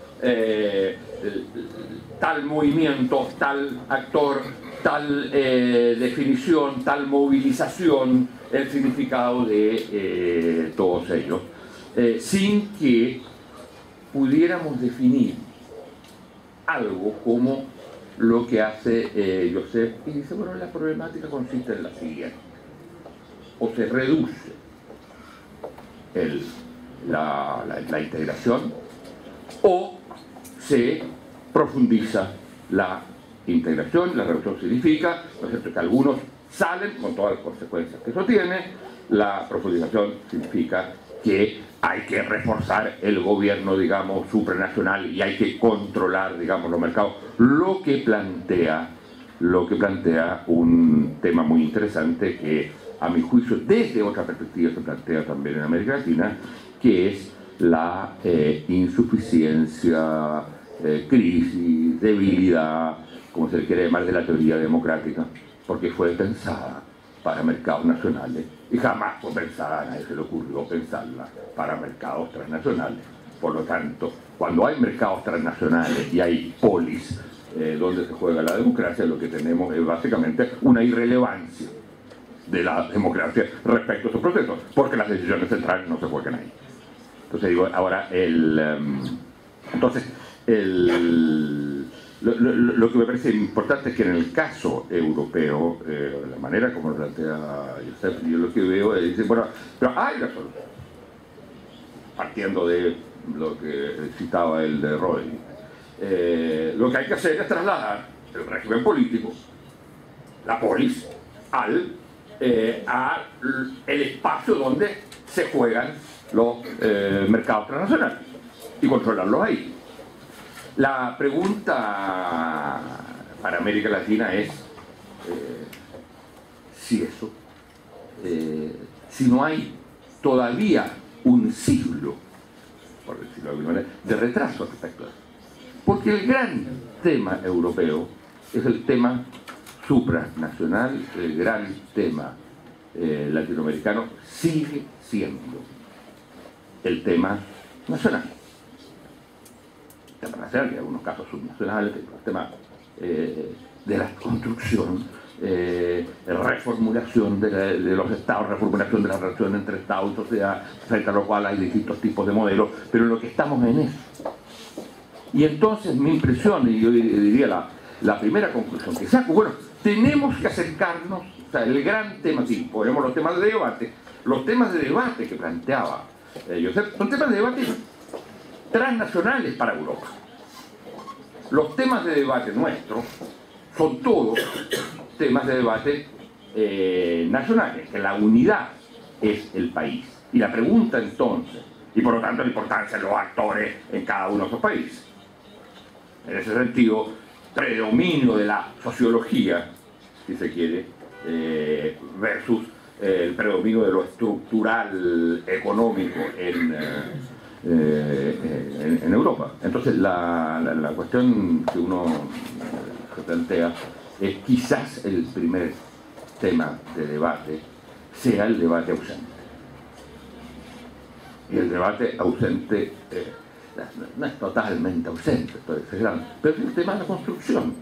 tal movimiento, tal actor, tal definición, tal movilización, el significado de todos ellos, sin que pudiéramos definir algo como lo que hace Joseph, y dice, bueno, la problemática consiste en la siguiente: o se reduce la integración, o se profundiza la integración. La reducción significa, ¿no es cierto?, que algunos salen con todas las consecuencias que eso tiene. La profundización significa que hay que reforzar el gobierno, digamos, supranacional, y hay que controlar, digamos, los mercados, lo que plantea un tema muy interesante que, a mi juicio, desde otra perspectiva se plantea también en América Latina, que es la insuficiencia, crisis, debilidad, como se le quiere llamar, de la teoría democrática, porque fue pensada para mercados nacionales y jamás fue pensada, a nadie se le ocurrió pensarla para mercados transnacionales. Por lo tanto, Cuando hay mercados transnacionales y hay polis donde se juega la democracia, lo que tenemos es básicamente una irrelevancia de la democracia respecto a esos procesos, porque las decisiones centrales no se juegan ahí. Entonces digo, ahora lo que me parece importante es que en el caso europeo, la manera como lo plantea Josep, yo lo que veo es, dice, bueno, pero hay la solución, partiendo de lo que citaba el de Roy. Lo que hay que hacer es trasladar el régimen político, la polis, al espacio donde se juegan los mercados transnacionales y controlarlos ahí. La pregunta para América Latina es si eso, si no hay todavía un siglo, por decirlo de alguna manera, de retraso respecto a eso. Porque el gran tema europeo es el tema supranacional, el gran tema latinoamericano sigue siendo el tema nacional. El tema nacional, y en algunos casos subnacionales, el tema de la construcción, reformulación de los estados, reformulación de la relación entre estados y sociedad, frente a lo cual hay distintos tipos de modelos, pero en lo que estamos en eso. Y entonces mi impresión, y yo diría la primera conclusión que saco, bueno, tenemos que acercarnos, o sea, el gran tema, sí, ponemos los temas de debate que planteaba Josep, son temas de debate transnacionales para Europa. Los temas de debate nuestros son todos temas de debate nacionales, que la unidad es el país. Y la pregunta entonces, y por lo tanto la importancia de los actores en cada uno de esos países. En ese sentido, predominio de la sociología, si se quiere, versus el predominio de lo estructural económico en Europa. Entonces la cuestión que uno se plantea es quizás el primer tema de debate sea el debate ausente. Y el debate ausente no es totalmente ausente, pero es el tema de la construcción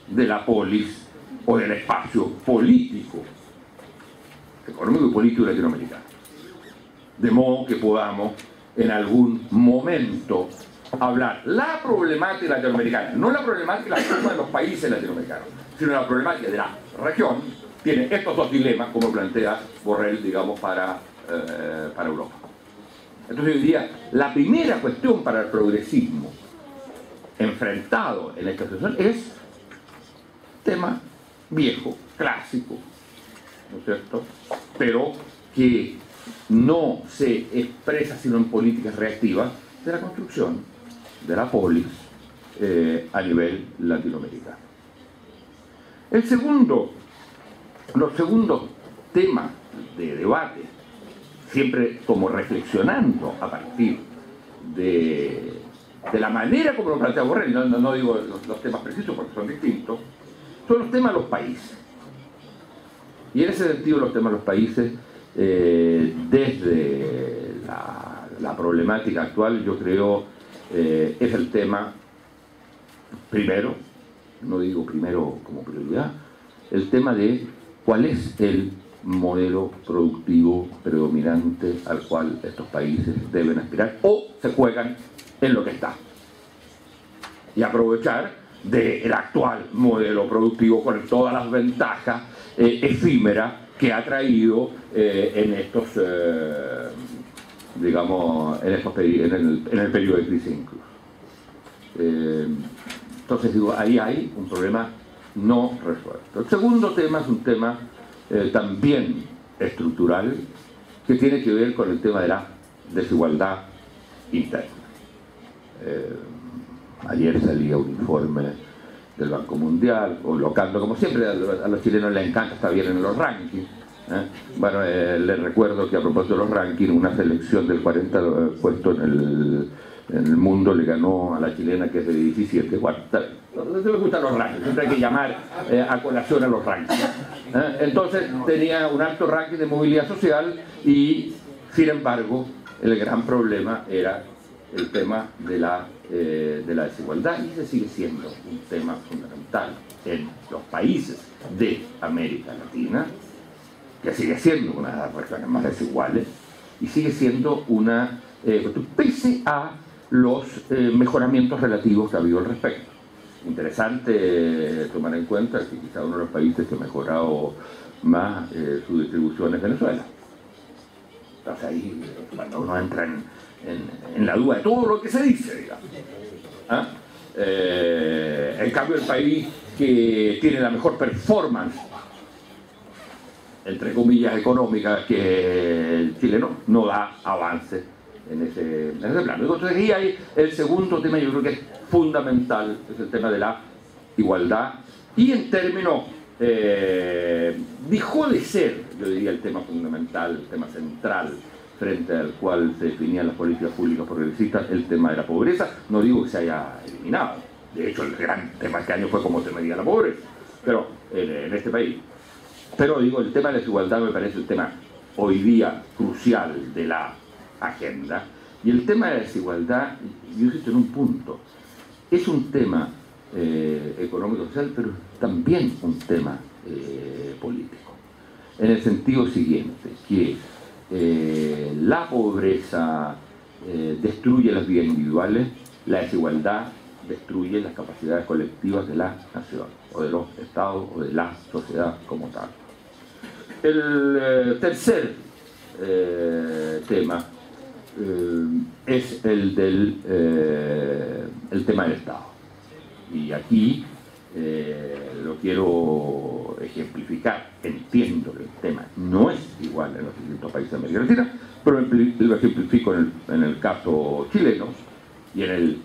de la polis o del espacio político, económico y político latinoamericano. De modo que podamos en algún momento hablar la problemática latinoamericana, no la problemática de los países latinoamericanos, sino la problemática de la región, tiene estos dos dilemas, como plantea Borrell, digamos, para Europa. Entonces yo diría, la primera cuestión para el progresismo enfrentado en esta situación es tema viejo, clásico, ¿no es cierto? Pero que no se expresa sino en políticas reactivas de la construcción de la polis a nivel latinoamericano. Los segundos temas de debate, siempre como reflexionando a partir de la manera como lo plantea Borrell, no digo los temas precisos porque son distintos, son los temas de los países. Y en ese sentido los temas de los países, desde la problemática actual, yo creo, es el tema primero, no digo primero como prioridad, el tema de cuál es el modelo productivo predominante al cual estos países deben aspirar o se juegan en lo que está. Y aprovechar del actual modelo productivo con todas las ventajas efímeras que ha traído en estos, digamos, en el periodo de crisis incluso. Entonces digo, ahí hay un problema no resuelto. El segundo tema es un tema también estructural que tiene que ver con el tema de la desigualdad interna. Ayer salía un informe del Banco Mundial, colocando, como siempre, a los chilenos les encanta estar bien en los rankings. Bueno, les recuerdo que a propósito de los rankings, una selección del 40 puesto en el mundo le ganó a la chilena, que es de 17. Bueno, no me gustan los rankings, siempre hay que llamar a colación a los rankings. Entonces tenía un alto ranking de movilidad social y, sin embargo, el gran problema era el tema de la desigualdad, y ese sigue siendo un tema fundamental en los países de América Latina, que sigue siendo una de las regiones más desiguales y sigue siendo una, pese a los mejoramientos relativos que ha habido al respecto. Interesante tomar en cuenta que quizá uno de los países que ha mejorado más su distribución es Venezuela. Entonces ahí, cuando uno entra en la duda de todo lo que se dice, digamos. ¿Ah? En cambio, el país que tiene la mejor performance, entre comillas, económica, que el chileno, no da avance en ese plano. Entonces ahí hay el segundo tema, yo creo que es fundamental, es el tema de la igualdad, y en términos, dejó de ser, yo diría, el tema fundamental, el tema central, frente al cual se definían las políticas públicas progresistas, el tema de la pobreza. No digo que se haya eliminado, de hecho el gran tema este año fue cómo se medía la pobreza, pero en este país. Pero digo, el tema de la desigualdad me parece el tema hoy día crucial de la agenda, y el tema de la desigualdad, yo insisto en un punto, es un tema económico-social, pero también un tema político, en el sentido siguiente, que la pobreza destruye las vidas individuales, la desigualdad destruye las capacidades colectivas de la nación, o de los estados, o de la sociedad como tal. El tercer tema es el tema del Estado. Y aquí lo quiero ejemplificar. Entiendo que el tema no es igual en los distintos países de América Latina, pero lo ejemplifico en el caso chileno y en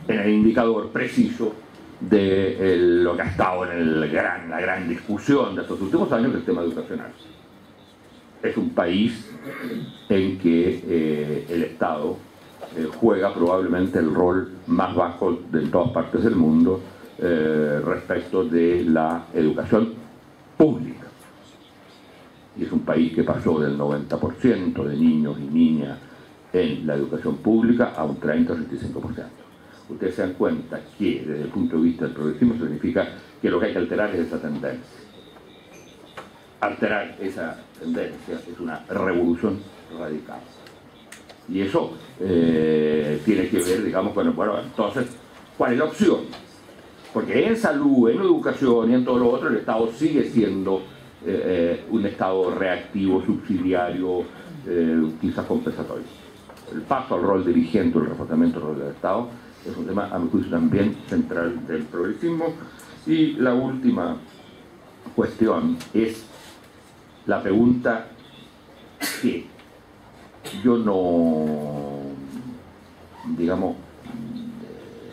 el indicador preciso de lo que ha estado en la gran discusión de estos últimos años, el tema educacional. Es un país en que el Estado juega probablemente el rol más bajo de todas partes del mundo respecto de la educación pública. Y es un país que pasó del 90% de niños y niñas en la educación pública a un 30-35%. Ustedes se dan cuenta que desde el punto de vista del progresismo significa que lo que hay que alterar es esa tendencia. Alterar esa tendencia es una revolución radical. Y eso tiene que ver, digamos, bueno, entonces, ¿cuál es la opción? Porque en salud, en educación y en todo lo otro, el Estado sigue siendo un Estado reactivo, subsidiario, quizás compensatorio. El paso al rol dirigente, el reforzamiento del rol del Estado, es un tema, a mi juicio, también central del progresismo. Y la última cuestión es la pregunta que yo no, digamos,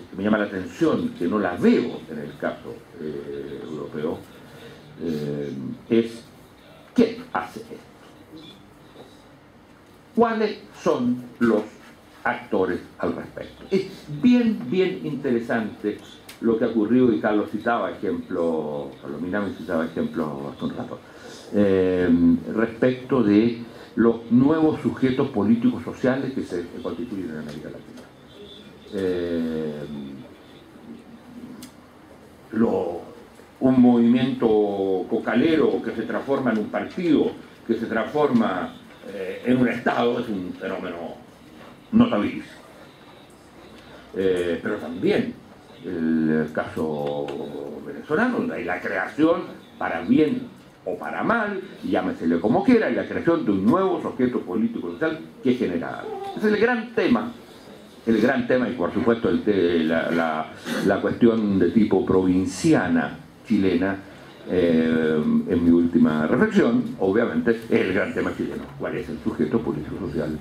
que me llama la atención, que no la veo en el caso europeo, es ¿qué hace esto? ¿Cuáles son los actores al respecto? Es bien interesante lo que ha ocurrido, y Carlos citaba ejemplos, Carlos Minami citaba ejemplos hace un rato, respecto de los nuevos sujetos políticos sociales que se constituyen en América Latina. Un movimiento cocalero que se transforma en un partido, que se transforma en un Estado, es un fenómeno notabilísimo. Pero también el caso venezolano, donde hay la creación, para bien o para mal, llámesele como quiera, y la creación de un nuevo sujeto político social que genera. Ese es el gran tema, y por supuesto la cuestión de tipo provinciana chilena, en mi última reflexión, obviamente, es el gran tema chileno. ¿Cuál es el sujeto político social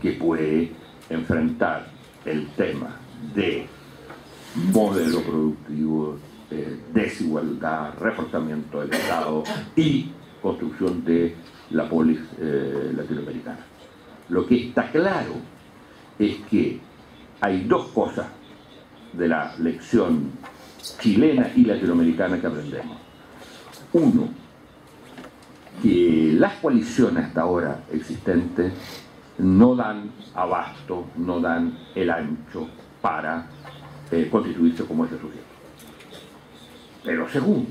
que puede enfrentar el tema de modelo productivo, desigualdad, reforzamiento del Estado y construcción de la polis latinoamericana? Lo que está claro es que hay dos cosas de la lección chilena y latinoamericana que aprendemos. Uno, que las coaliciones hasta ahora existentes no dan abasto, no dan el ancho para constituirse como ese sujeto. Pero segundo,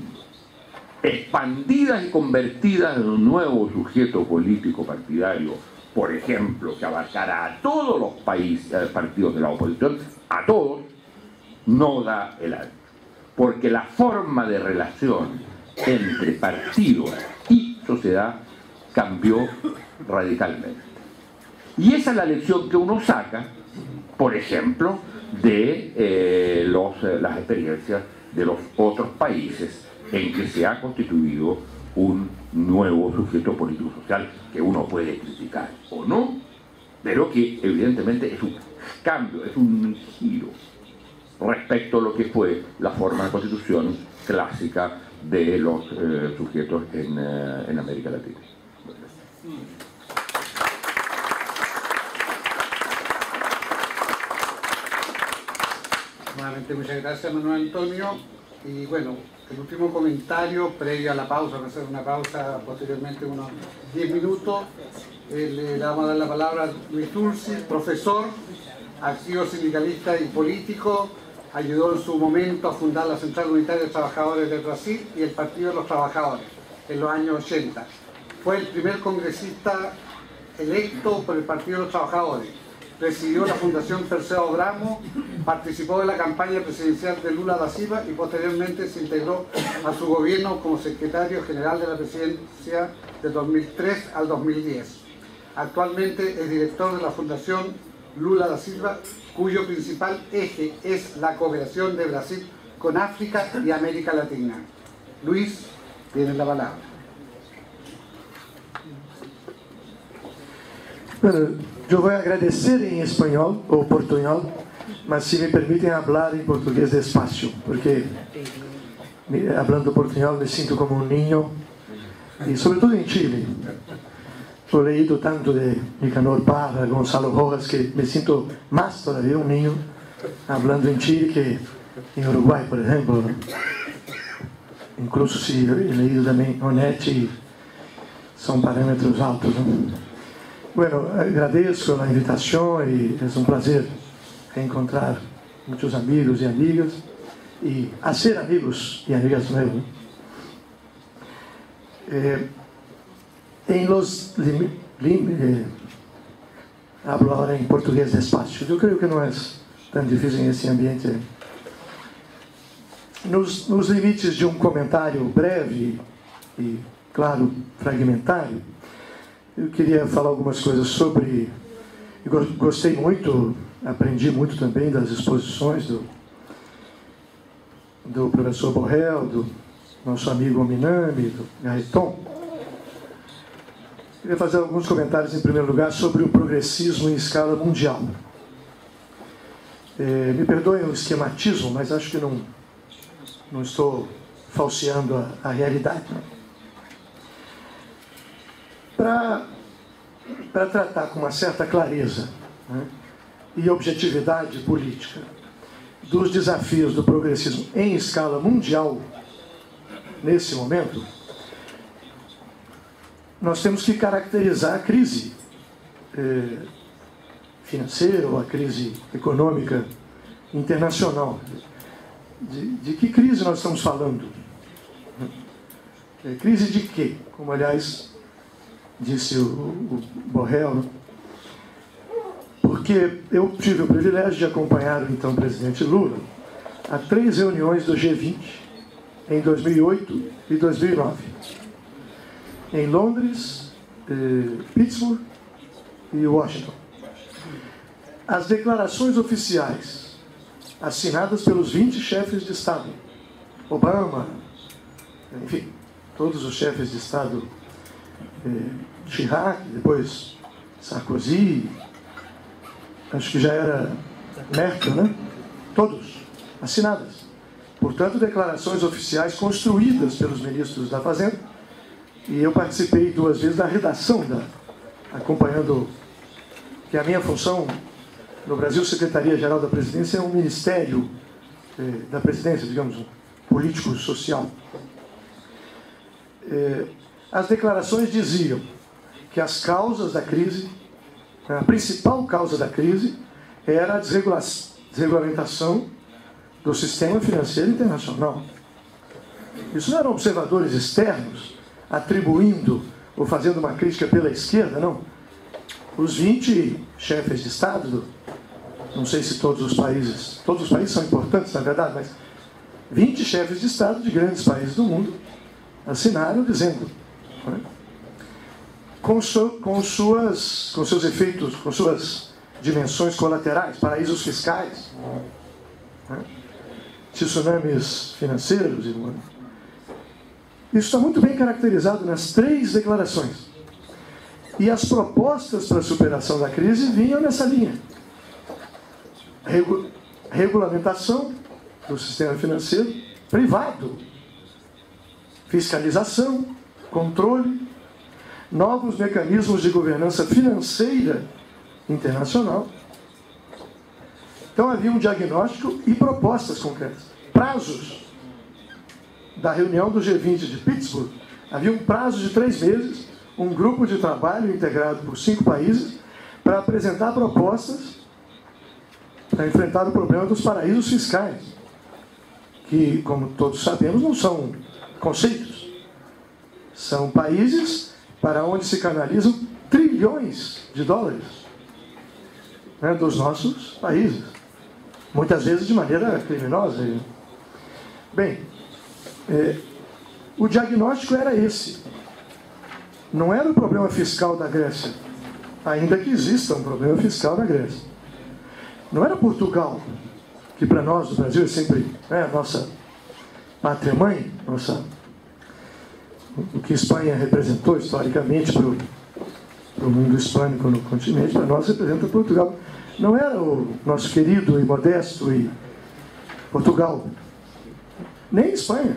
expandidas y convertidas en un nuevo sujeto político partidario, por ejemplo, que abarcara a todos los partidos de la oposición, a todos, no da el ancho. Porque la forma de relación entre partidos y sociedad cambió radicalmente. Y esa es la lección que uno saca, por ejemplo, de las experiencias de los otros países en que se ha constituido un nuevo sujeto político-social que uno puede criticar o no, pero que evidentemente es un cambio, es un giro respecto a lo que fue la forma de constitución clásica de los sujetos en América Latina. Nuevamente muchas gracias, Manuel Antonio. Y bueno, el último comentario previo a la pausa, va a ser una pausa posteriormente unos 10 minutos. Le vamos a dar la palabra a Luis Tursi, profesor, activo sindicalista y político. Ayudó en su momento a fundar la Central Unitaria de Trabajadores de Brasil y el Partido de los Trabajadores en los años 80. Fue el primer congresista electo por el Partido de los Trabajadores. Presidió la Fundación Perseu Abramo, participó de la campaña presidencial de Lula da Silva y posteriormente se integró a su gobierno como secretario general de la presidencia de 2003 al 2010. Actualmente es director de la Fundación Lula da Silva, cuyo principal eje es la cooperación de Brasil con África y América Latina. Luis, tiene la palabra. Bueno, yo voy a agradecer en español o portuñol, mas si me permiten hablar en portugués despacio, porque hablando portuñol me siento como un niño, y sobre todo en Chile. He leído tanto de Nicanor Parra, Gonzalo Rojas, que me siento más todavía un niño hablando en Chile que en Uruguay, por ejemplo. Incluso si he leído también Onetti, son parámetros altos, ¿no? Bueno, agradezco la invitación y es un placer encontrar muchos amigos y amigas y hacer amigos y amigas nuevos, ¿no? Hablo ahora en portugués despacio. Yo creo que no es tan difícil en ese ambiente. Nos limites de um comentário breve e, claro, fragmentário, eu queria falar algumas coisas sobre... Eu gostei muito, aprendi muito também das exposições do professor Borrell, do nosso amigo Minami, do Garreton. Queria fazer alguns comentários, em primeiro lugar, sobre o progressismo em escala mundial. Me perdoem o esquematismo, mas acho que não estou falseando a realidade. Para tratar com uma certa clareza, né, e objetividade política dos desafios do progressismo em escala mundial, nesse momento, nós temos que caracterizar a crise financeira ou a crise econômica internacional. De que crise nós estamos falando? Crise de quê? Como, aliás, disse o Borrell, né? Porque eu tive o privilégio de acompanhar o então presidente Lula a 3 reuniões do G20 em 2008 e 2009. Em Londres, Pittsburgh e Washington. As declarações oficiais assinadas pelos 20 chefes de Estado, Obama, enfim, todos os chefes de Estado, Chirac, depois Sarkozy, acho que já era Merkel, né? Todos assinadas. Portanto, declarações oficiais construídas pelos ministros da Fazenda. E eu participei 2 vezes da redação, acompanhando, que a minha função no Brasil, Secretaria-Geral da Presidência, é um ministério da presidência, digamos, um político-social. As declarações diziam que as causas da crise a principal causa da crise era a desregulamentação do sistema financeiro internacional. Isso não eram observadores externos atribuindo ou fazendo uma crítica pela esquerda, não. Os 20 chefes de Estado, não sei se todos os países são importantes, na verdade, mas 20 chefes de Estado de grandes países do mundo assinaram dizendo, né, com seus efeitos, com suas dimensões colaterais, paraísos fiscais, né, tsunamis financeiros. Isso está muito bem caracterizado nas 3 declarações. E as propostas para a superação da crise vinham nessa linha. Regulamentação do sistema financeiro privado, fiscalização, controle, novos mecanismos de governança financeira internacional. Então havia um diagnóstico e propostas concretas. Prazos da reunião do G20 de Pittsburgh, havia um prazo de 3 meses, um grupo de trabalho integrado por 5 países para apresentar propostas para enfrentar o problema dos paraísos fiscais, que, como todos sabemos, não são conceitos. São países para onde se canalizam trilhões de dólares, né, dos nossos países, muitas vezes de maneira criminosa. Bem, o diagnóstico era esse. Não era o problema fiscal da Grécia, ainda que exista um problema fiscal na Grécia. Não era Portugal, que para nós, do Brasil, é sempre a nossa pátria-mãe, o que a Espanha representou historicamente para o mundo hispânico no continente, para nós representa Portugal. Não era o nosso querido e modesto Portugal, nem Espanha.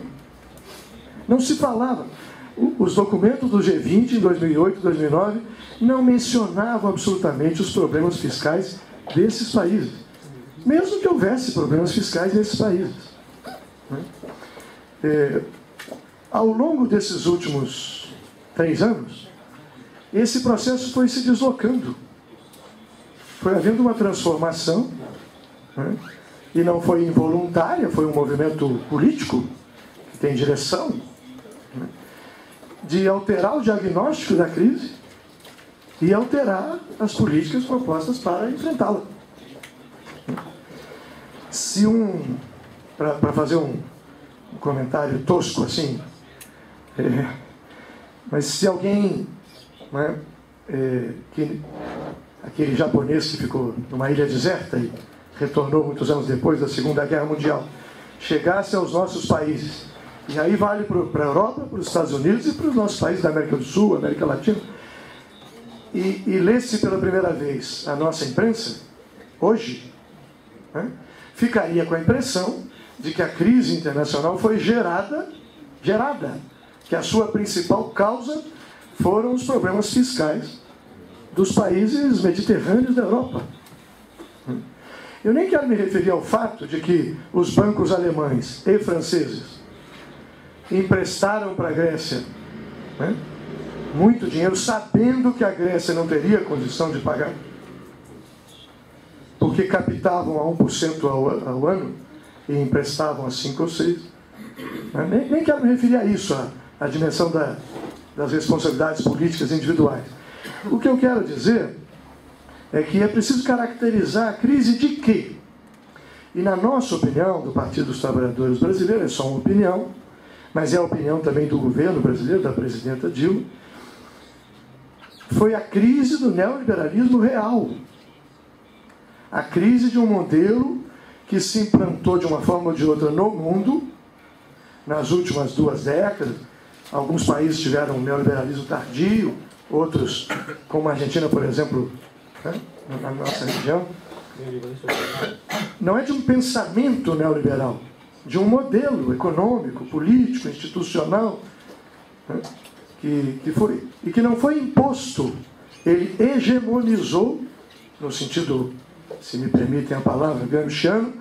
Não se falava. Os documentos do G20 em 2008 e 2009 não mencionavam absolutamente os problemas fiscais desses países, mesmo que houvesse problemas fiscais nesses países. Ao longo desses últimos 3 anos, esse processo foi se deslocando. Foi havendo uma transformação, né? E não foi involuntária, foi um movimento político que tem direção, né, de alterar o diagnóstico da crise e alterar as políticas propostas para enfrentá-la. Para fazer um comentário tosco assim, mas se alguém, né, aquele japonês que ficou numa ilha deserta e retornou muitos anos depois da Segunda Guerra Mundial, chegasse aos nossos países, e aí vale para a Europa, para os Estados Unidos e para os nossos países da América do Sul, América Latina, e lesse pela primeira vez a nossa imprensa, hoje, né, ficaria com a impressão de que a crise internacional foi gerada, que a sua principal causa foram os problemas fiscais dos países mediterrâneos da Europa. Eu nem quero me referir ao fato de que os bancos alemães e franceses emprestaram para a Grécia, né, muito dinheiro, sabendo que a Grécia não teria condição de pagar, porque captavam a 1% ao ano e emprestavam a 5 ou 6. Nem quero me referir a isso, a dimensão das responsabilidades políticas individuais. O que eu quero dizer é que é preciso caracterizar a crise de quê? E na nossa opinião, do Partido dos Trabalhadores Brasileiro, é só uma opinião, mas é a opinião também do governo brasileiro, da presidenta Dilma, foi a crise do neoliberalismo real. A crise de um modelo que se implantou de uma forma ou de outra no mundo, nas últimas 2 décadas. Alguns países tiveram um neoliberalismo tardio, outros, como a Argentina, por exemplo, né, na nossa região. Não é de um pensamento neoliberal, de um modelo econômico, político, institucional, né, que não foi imposto. Ele hegemonizou, no sentido, se me permitem a palavra, gramsciano,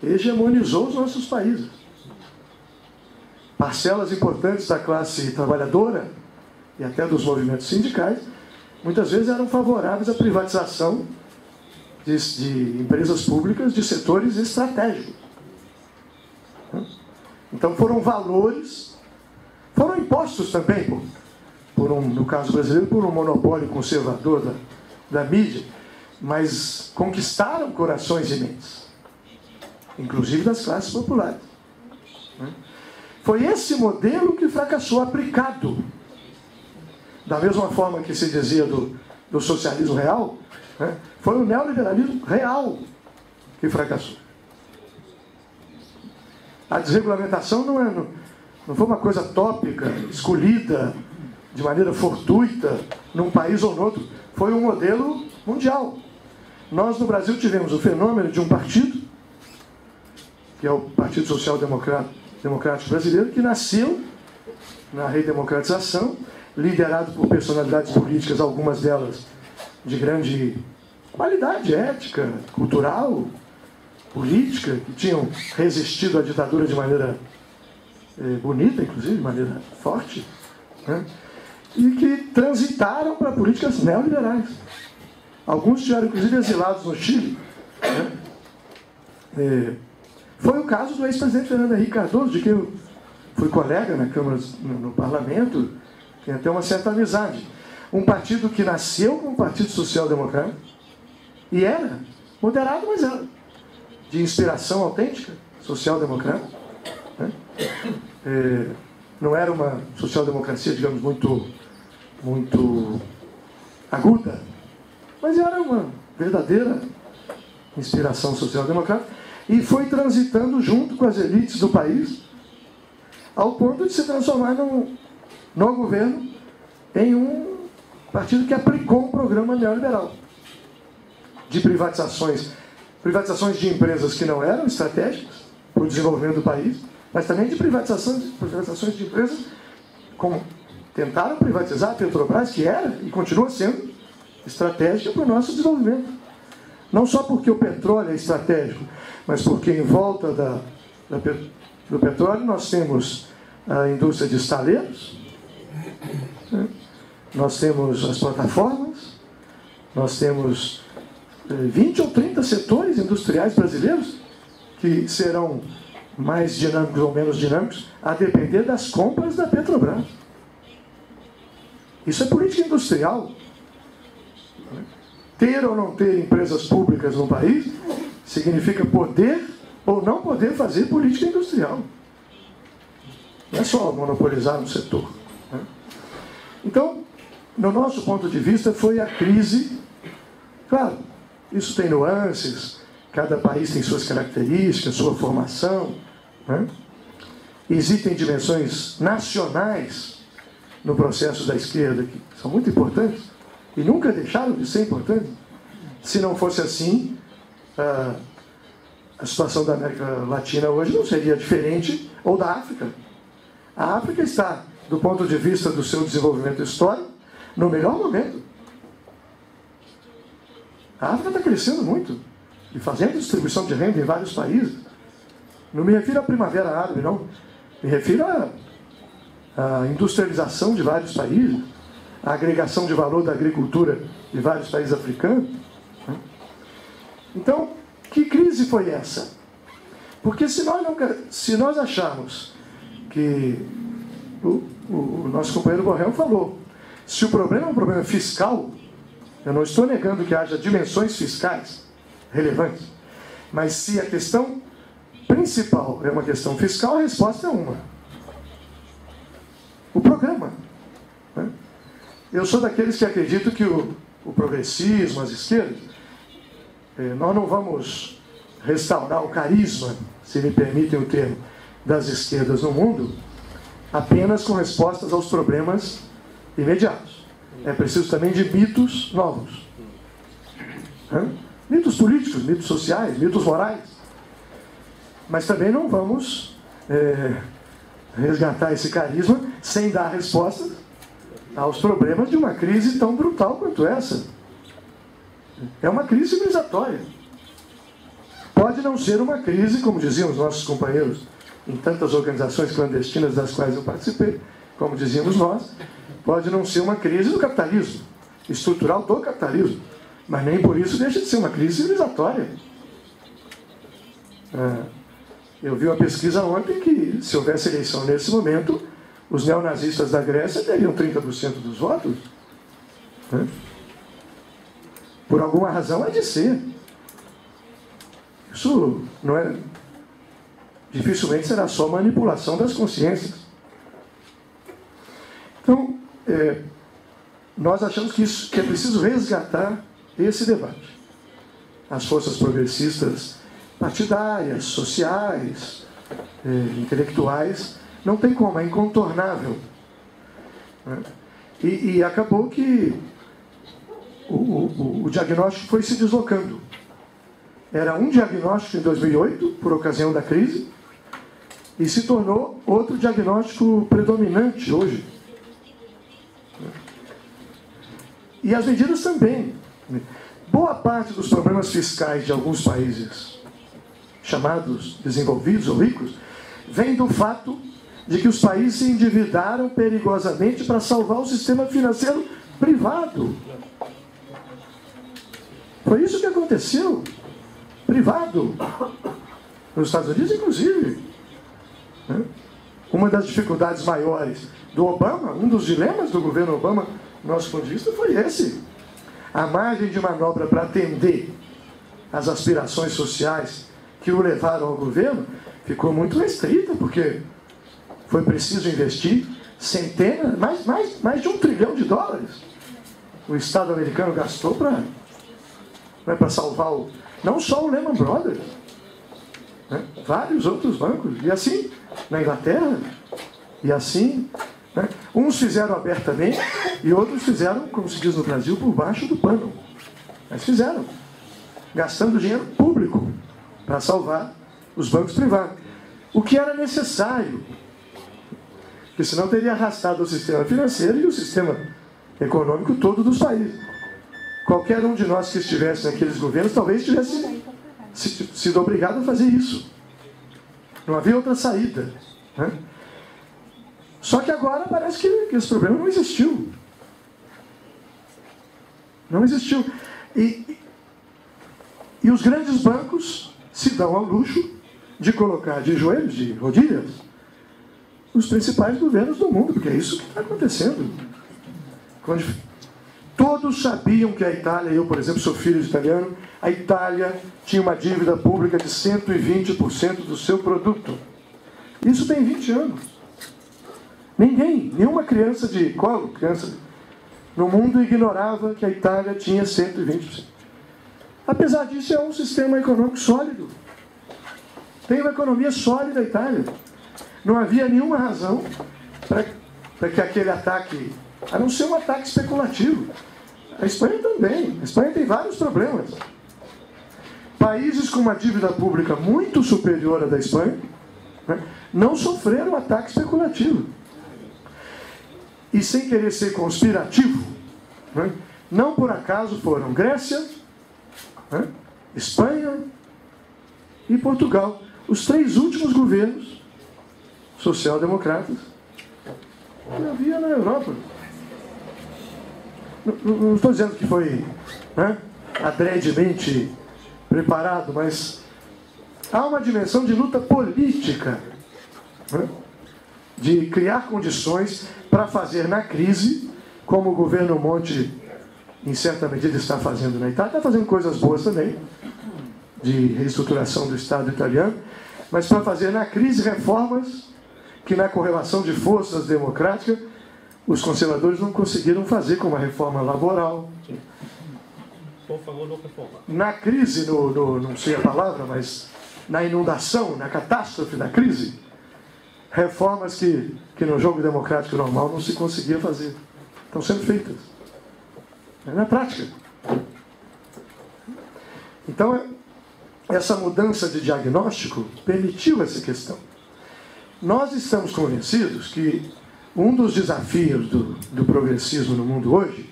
hegemonizou os nossos países. Parcelas importantes da classe trabalhadora e até dos movimentos sindicais muitas vezes eram favoráveis à privatização de empresas públicas de setores estratégicos. Então foram valores, foram impostos também, no caso brasileiro, por um monopólio conservador da mídia, mas conquistaram corações e mentes, inclusive das classes populares. Foi esse modelo que fracassou, aplicado. Da mesma forma que se dizia do socialismo real, foi o neoliberalismo real que fracassou. A desregulamentação não foi uma coisa tópica, escolhida de maneira fortuita num país ou no outro. Foi um modelo mundial. Nós, no Brasil, tivemos o fenômeno de um partido, que é o Partido Social Democrático Brasileiro, que nasceu na redemocratização, liderado por personalidades políticas, algumas delas de grande qualidade ética, cultural, política, que tinham resistido à ditadura de maneira bonita, inclusive, de maneira forte, e que transitaram para políticas neoliberais. Alguns tiveram, inclusive, exilados no Chile. Foi o caso do ex-presidente Fernando Henrique Cardoso, de quem eu fui colega na Câmara, no Parlamento, tem até uma certa amizade. Um partido que nasceu como Partido Social Democrata e era moderado, mas era de inspiração autêntica, social-democrata. Não era uma social-democracia, digamos, muito aguda, mas era uma verdadeira inspiração social-democrata e foi transitando junto com as elites do país ao ponto de se transformar no governo em um partido que aplicou um programa neoliberal de privatizações de empresas que não eram estratégicas para o desenvolvimento do país, mas também de privatizações de empresas como tentaram privatizar a Petrobras, que era e continua sendo estratégica para o nosso desenvolvimento. Não só porque o petróleo é estratégico, mas porque em volta do petróleo nós temos a indústria de estaleiros, nós temos as plataformas, nós temos 20 ou 30 setores industriais brasileiros que serão mais dinâmicos ou menos dinâmicos a depender das compras da Petrobras. Isso é política industrial. Ter ou não ter empresas públicas no país significa poder ou não poder fazer política industrial. Não é só monopolizar um setor. Então, no nosso ponto de vista, foi a crise. Claro, isso tem nuances, cada país tem suas características, sua formação. Existem dimensões nacionais no processo da esquerda que são muito importantes e nunca deixaram de ser importantes. Se não fosse assim, a situação da América Latina hoje não seria diferente, ou da África. A África está, do ponto de vista do seu desenvolvimento histórico, no melhor momento. A África está crescendo muito e fazendo distribuição de renda em vários países. Não me refiro à primavera árabe, não. Me refiro à industrialização de vários países, à agregação de valor da agricultura de vários países africanos. Então, que crise foi essa? Porque se nós acharmos que o nosso companheiro Borrell falou, se o problema é um problema fiscal, eu não estou negando que haja dimensões fiscais relevantes, mas se a questão principal é uma questão fiscal, a resposta é uma. O programa. Eu sou daqueles que acreditam que o progressismo, as esquerdas, nós não vamos restaurar o carisma, se me permitem o termo, das esquerdas no mundo, apenas com respostas aos problemas imediatos. É preciso também de mitos novos. Mitos políticos, mitos sociais, mitos morais. Mas também não vamos resgatar esse carisma sem dar respostas aos problemas de uma crise tão brutal quanto essa. É uma crise civilizatória. Pode não ser uma crise, como diziam os nossos companheiros em tantas organizações clandestinas das quais eu participei, como dizíamos nós, pode não ser uma crise do capitalismo, estrutural do capitalismo. Mas nem por isso deixa de ser uma crise civilizatória. Eu vi uma pesquisa ontem que, se houvesse eleição nesse momento, os neonazistas da Grécia teriam 30% dos votos. Por alguma razão há de ser. Isso não é... Dificilmente será só manipulação das consciências. Então, nós achamos que é preciso resgatar esse debate. As forças progressistas partidárias, sociais, intelectuais, não tem como, é incontornável. E acabou que o diagnóstico foi se deslocando. Era um diagnóstico em 2008, por ocasião da crise, e se tornou outro diagnóstico predominante hoje. E as medidas também. Boa parte dos problemas fiscais de alguns países, chamados desenvolvidos ou ricos, vem do fato de que os países se endividaram perigosamente para salvar o sistema financeiro privado. Foi isso que aconteceu. Privado. Nos Estados Unidos, inclusive. Uma das dificuldades maiores do Obama, um dos dilemas do governo Obama, nosso ponto de vista, foi esse. A margem de manobra para atender às aspirações sociais que o levaram ao governo ficou muito restrita, porque foi preciso investir centenas, mais de $1 trilhão. O Estado americano gastou para salvar não só o Lehman Brothers, vários outros bancos, e assim na Inglaterra, e assim, uns fizeram abertamente e outros fizeram, como se diz no Brasil, por baixo do pano. Mas fizeram, gastando dinheiro público para salvar os bancos privados, o que era necessário, porque senão teria arrastado o sistema financeiro e o sistema econômico todo dos países. Qualquer um de nós que estivesse naqueles governos talvez tivesse sido obrigado a fazer isso. Não havia outra saída. Só que agora parece que esse problema não existiu. Não existiu. E os grandes bancos se dão ao luxo de colocar de joelhos, de rodilhas, os principais governos do mundo, porque é isso que está acontecendo. Todos sabiam que a Itália, eu, por exemplo, sou filho de italiano, a Itália tinha uma dívida pública de 120% do seu produto. Isso tem 20 anos. Nenhuma criança de colo, no mundo ignorava que a Itália tinha 120%. Apesar disso, é um sistema econômico sólido. Tem uma economia sólida a Itália. Não havia nenhuma razão para que aquele ataque, a não ser um ataque especulativo. A Espanha também. A Espanha tem vários problemas. Países com uma dívida pública muito superior à da Espanha, não sofreram ataque especulativo. E sem querer ser conspirativo, não por acaso foram Grécia, Espanha e Portugal, os 3 últimos governos social-democratas que havia na Europa. Não estou dizendo que foi adredemente preparado, mas há uma dimensão de luta política, de criar condições para fazer na crise, como o governo Monti, em certa medida, está fazendo na Itália, está fazendo coisas boas também, de reestruturação do Estado italiano, mas para fazer na crise reformas que, na correlação de forças democráticas, os conservadores não conseguiram fazer, como a reforma laboral. Por favor, não reforma. Na crise, não sei a palavra, mas na inundação, na catástrofe da crise, reformas que no jogo democrático normal não se conseguia fazer. Estão sendo feitas. Na prática. Então, essa mudança de diagnóstico permitiu essa questão. Nós estamos convencidos que um dos desafios do progressismo no mundo hoje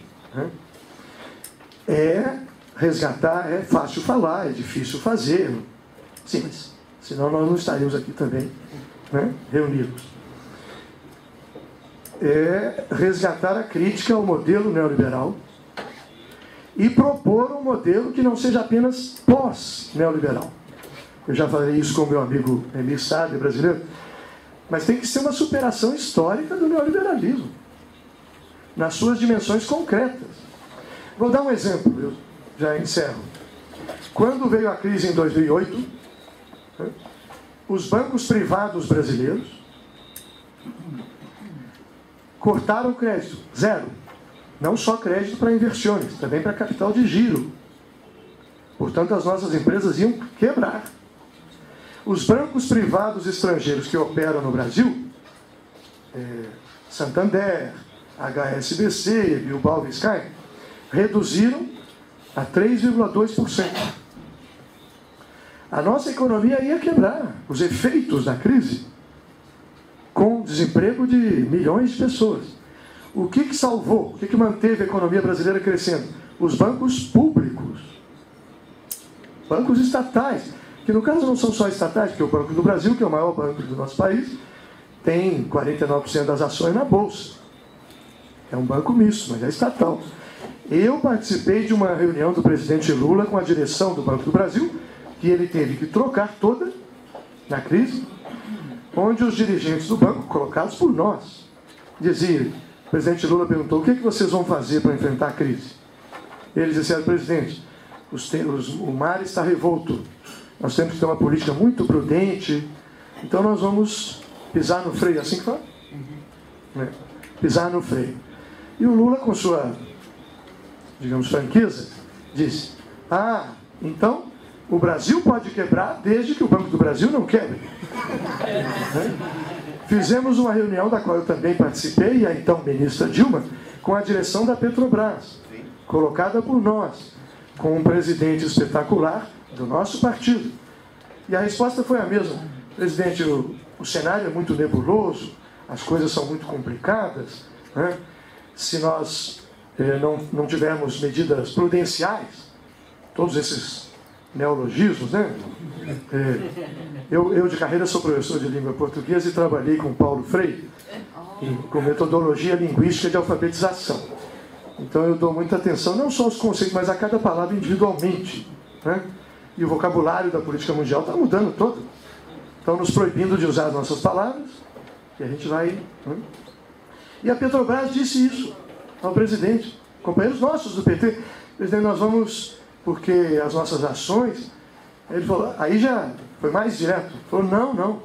é resgatar, é fácil falar, é difícil fazer. Sim, mas senão nós não estaríamos aqui também, reunidos. É resgatar a crítica ao modelo neoliberal e propor um modelo que não seja apenas pós-neoliberal. Eu já falei isso com o meu amigo Emir Saad, brasileiro, mas tem que ser uma superação histórica do neoliberalismo, nas suas dimensões concretas. Vou dar um exemplo, eu já encerro. Quando veio a crise em 2008, os bancos privados brasileiros cortaram crédito, zero. Não só crédito para inversões, também para capital de giro. Portanto, as nossas empresas iam quebrar. Os bancos privados estrangeiros que operam no Brasil, Santander, HSBC, Bilbao Vizcaya, reduziram a 3,2%. A nossa economia ia quebrar. Os efeitos da crise, com desemprego de milhões de pessoas. O que salvou? O que manteve a economia brasileira crescendo? Os bancos públicos. Bancos estatais, que no caso não são só estatais, porque o Banco do Brasil, que é o maior banco do nosso país, tem 49% das ações na Bolsa. É um banco misto, mas é estatal. Eu participei de uma reunião do presidente Lula com a direção do Banco do Brasil, que ele teve que trocar toda na crise, onde os dirigentes do banco, colocados por nós, diziam, o presidente Lula perguntou, o que vocês vão fazer para enfrentar a crise? Eles disseram, presidente, o mar está revolto, nós temos que ter uma política muito prudente, então nós vamos pisar no freio, assim que fala? Pisar no freio. E o Lula, com sua, digamos, franqueza, disse, então o Brasil pode quebrar desde que o Banco do Brasil não quebre. Fizemos uma reunião da qual eu também participei, e a então ministra Dilma, com a direção da Petrobras, colocada por nós, com um presidente espetacular do nosso partido. E a resposta foi a mesma. Presidente, o cenário é muito nebuloso, as coisas são muito complicadas, né? Se nós não tivermos medidas prudenciais, todos esses neologismos, né? Eu de carreira sou professor de língua portuguesa e trabalhei com Paulo Freire, com metodologia linguística de alfabetização. Então eu dou muita atenção, não só aos conceitos, mas a cada palavra individualmente, né? E o vocabulário da política mundial está mudando todo. Estão nos proibindo de usar as nossas palavras, e a gente vai... Né? E a Petrobras disse isso ao presidente, companheiros nossos do PT. Presidente, nós vamos, porque as nossas ações... Ele falou, aí já foi mais direto. Ele falou, não.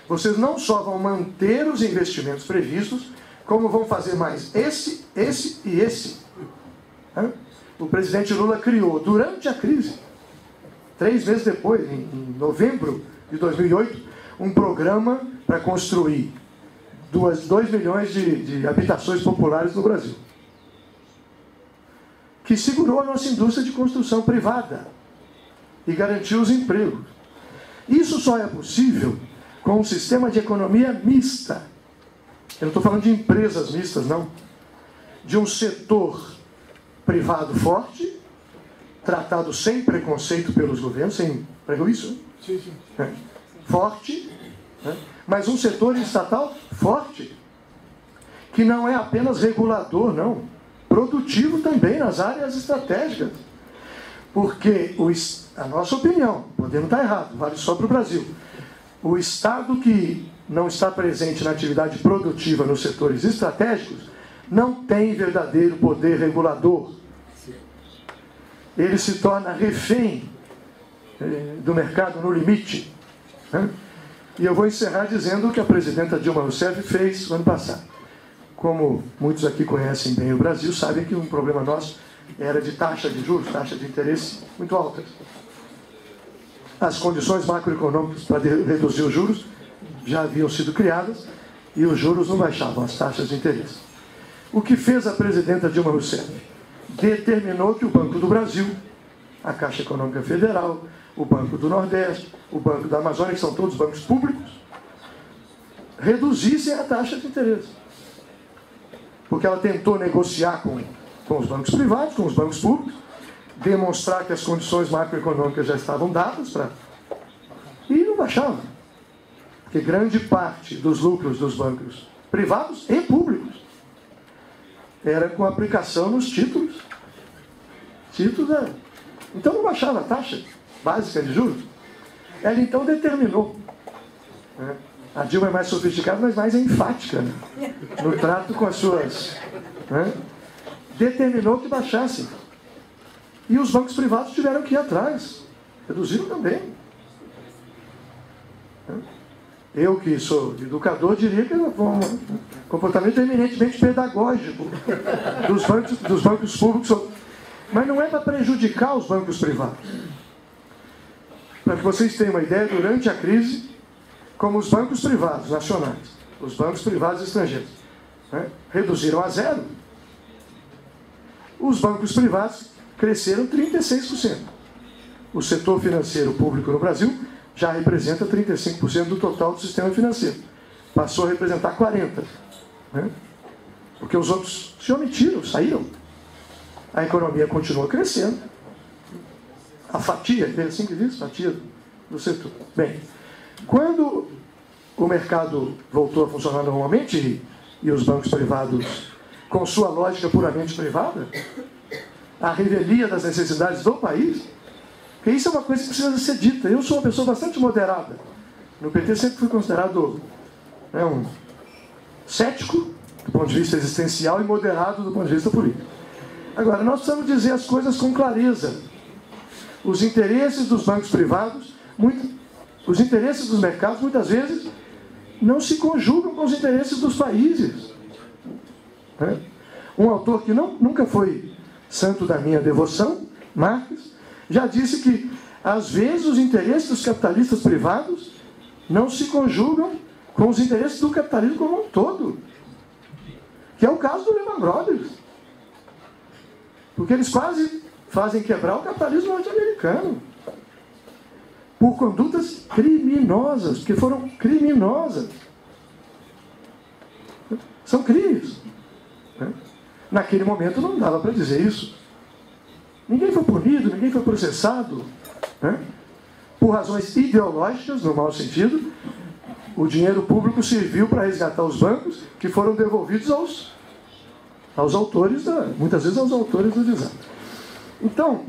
Vocês não só vão manter os investimentos previstos, como vão fazer mais esse e esse. O presidente Lula criou, durante a crise, 3 meses depois, em novembro de 2008, um programa para construir 2 milhões de habitações populares no Brasil, que segurou a nossa indústria de construção privada e garantiu os empregos. Isso só é possível com um sistema de economia mista. Eu não estou falando de empresas mistas, não. De um setor privado forte, tratado sem preconceito pelos governos, sem prejuízo, forte, né? Mas um setor estatal forte, que não é apenas regulador, não, produtivo também nas áreas estratégicas. Porque, a nossa opinião, podemos estar errado, vale só para o Brasil, o Estado que não está presente na atividade produtiva nos setores estratégicos não tem verdadeiro poder regulador. Ele se torna refém do mercado no limite. Né? E eu vou encerrar dizendo o que a presidenta Dilma Rousseff fez no ano passado. Como muitos aqui conhecem bem o Brasil, sabem que um problema nosso era de taxa de juros, taxa de interesse muito altas. As condições macroeconômicas para reduzir os juros já haviam sido criadas e os juros não baixavam, as taxas de interesse. O que fez a presidenta Dilma Rousseff? Determinou que o Banco do Brasil, a Caixa Econômica Federal, o Banco do Nordeste, o Banco da Amazônia, que são todos bancos públicos, reduzissem a taxa de interesse. Porque ela tentou negociar com os bancos privados, com os bancos públicos, demonstrar que as condições macroeconômicas já estavam dadas e não baixavam. Porque grande parte dos lucros dos bancos privados e públicos era com aplicação nos títulos títulos. Então não baixava a taxa básica de juros. Ela então determinou. Né? A Dilma é mais sofisticada, mas mais enfática, né? No trato com as suas... Né? Determinou que baixasse. E os bancos privados tiveram que ir atrás. Reduziram também. Eu, que sou educador, diria que é um comportamento eminentemente pedagógico dos bancos públicos. Mas não é para prejudicar os bancos privados. Para que vocês tenham uma ideia, durante a crise, como os bancos privados nacionais, os bancos privados estrangeiros, né, reduziram a zero, os bancos privados cresceram 36%. O setor financeiro público no Brasil já representa 35% do total do sistema financeiro. Passou a representar 40%. Né? Porque os outros se omitiram, saíram. A economia continua crescendo. A fatia, é assim que diz? Fatia do setor. Bem, quando o mercado voltou a funcionar normalmente e os bancos privados, com sua lógica puramente privada, a revelia das necessidades do país, porque isso é uma coisa que precisa ser dita. Eu sou uma pessoa bastante moderada. No PT sempre fui considerado, né, um cético do ponto de vista existencial e moderado do ponto de vista político. Agora, nós precisamos dizer as coisas com clareza. Os interesses dos bancos privados, os interesses dos mercados, muitas vezes, não se conjugam com os interesses dos países. Né? Um autor que nunca foi santo da minha devoção, Marx, já disse que, às vezes, os interesses dos capitalistas privados não se conjugam com os interesses do capitalismo como um todo. Que é o caso do Lehman Brothers. Porque eles quase fazem quebrar o capitalismo norte-americano. Por condutas criminosas, porque foram criminosas. São crimes. Naquele momento não dava para dizer isso. Ninguém foi punido, ninguém foi processado. Né? Por razões ideológicas, no mau sentido, o dinheiro público serviu para resgatar os bancos que foram devolvidos aos autores, muitas vezes aos autores do desastre. Então,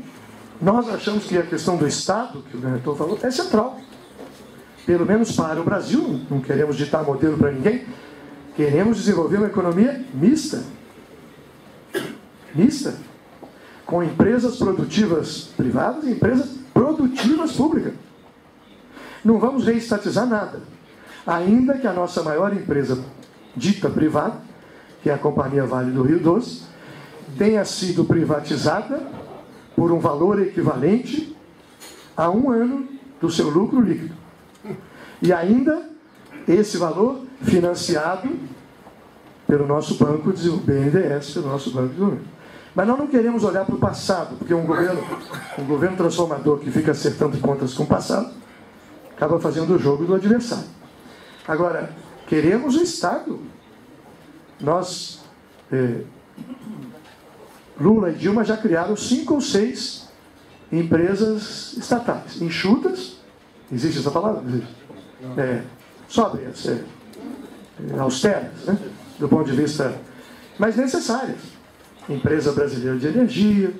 nós achamos que a questão do Estado, que o diretor falou, é central. Pelo menos para o Brasil, não queremos ditar modelo para ninguém, queremos desenvolver uma economia mista. Mista. Com empresas produtivas privadas e empresas produtivas públicas. Não vamos reestatizar nada. Ainda que a nossa maior empresa dita privada, que é a Companhia Vale do Rio Doce, tenha sido privatizada por um valor equivalente a 1 ano do seu lucro líquido. E ainda esse valor financiado pelo nosso banco de BNDES, pelo nosso banco de desenvolvimento. Mas nós não queremos olhar para o passado, porque um governo transformador que fica acertando contas com o passado acaba fazendo o jogo do adversário. Agora, queremos o Estado. Nós, Lula e Dilma já criaram 5 ou 6 empresas estatais, enxutas, existe essa palavra? Existe. Sóbrias, austeras, né? Do ponto de vista, mas necessárias. Empresa Brasileira de Energia,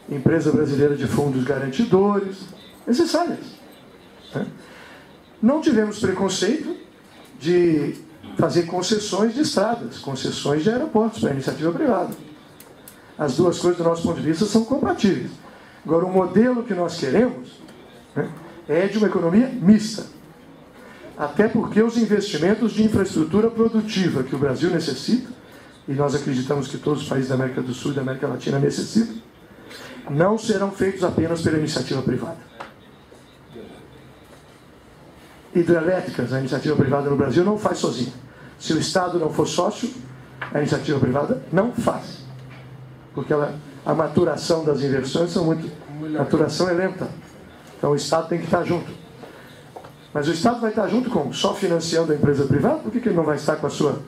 Empresa Brasileira de Fundos Garantidores, necessárias. Né? Não tivemos preconceito de fazer concessões de estradas, concessões de aeroportos para a iniciativa privada. As duas coisas, do nosso ponto de vista, são compatíveis. Agora, o modelo que nós queremos, né, é de uma economia mista. Até porque os investimentos de infraestrutura produtiva que o Brasil necessita, e nós acreditamos que todos os países da América do Sul e da América Latina necessitam, não serão feitos apenas pela iniciativa privada. Hidrelétricas, a iniciativa privada no Brasil não faz sozinha. Se o Estado não for sócio, a iniciativa privada não faz. Porque a maturação das inversões a maturação é lenta. Então o Estado tem que estar junto. Mas o Estado vai estar junto com só financiando a empresa privada? Por que ele não vai estar com a sua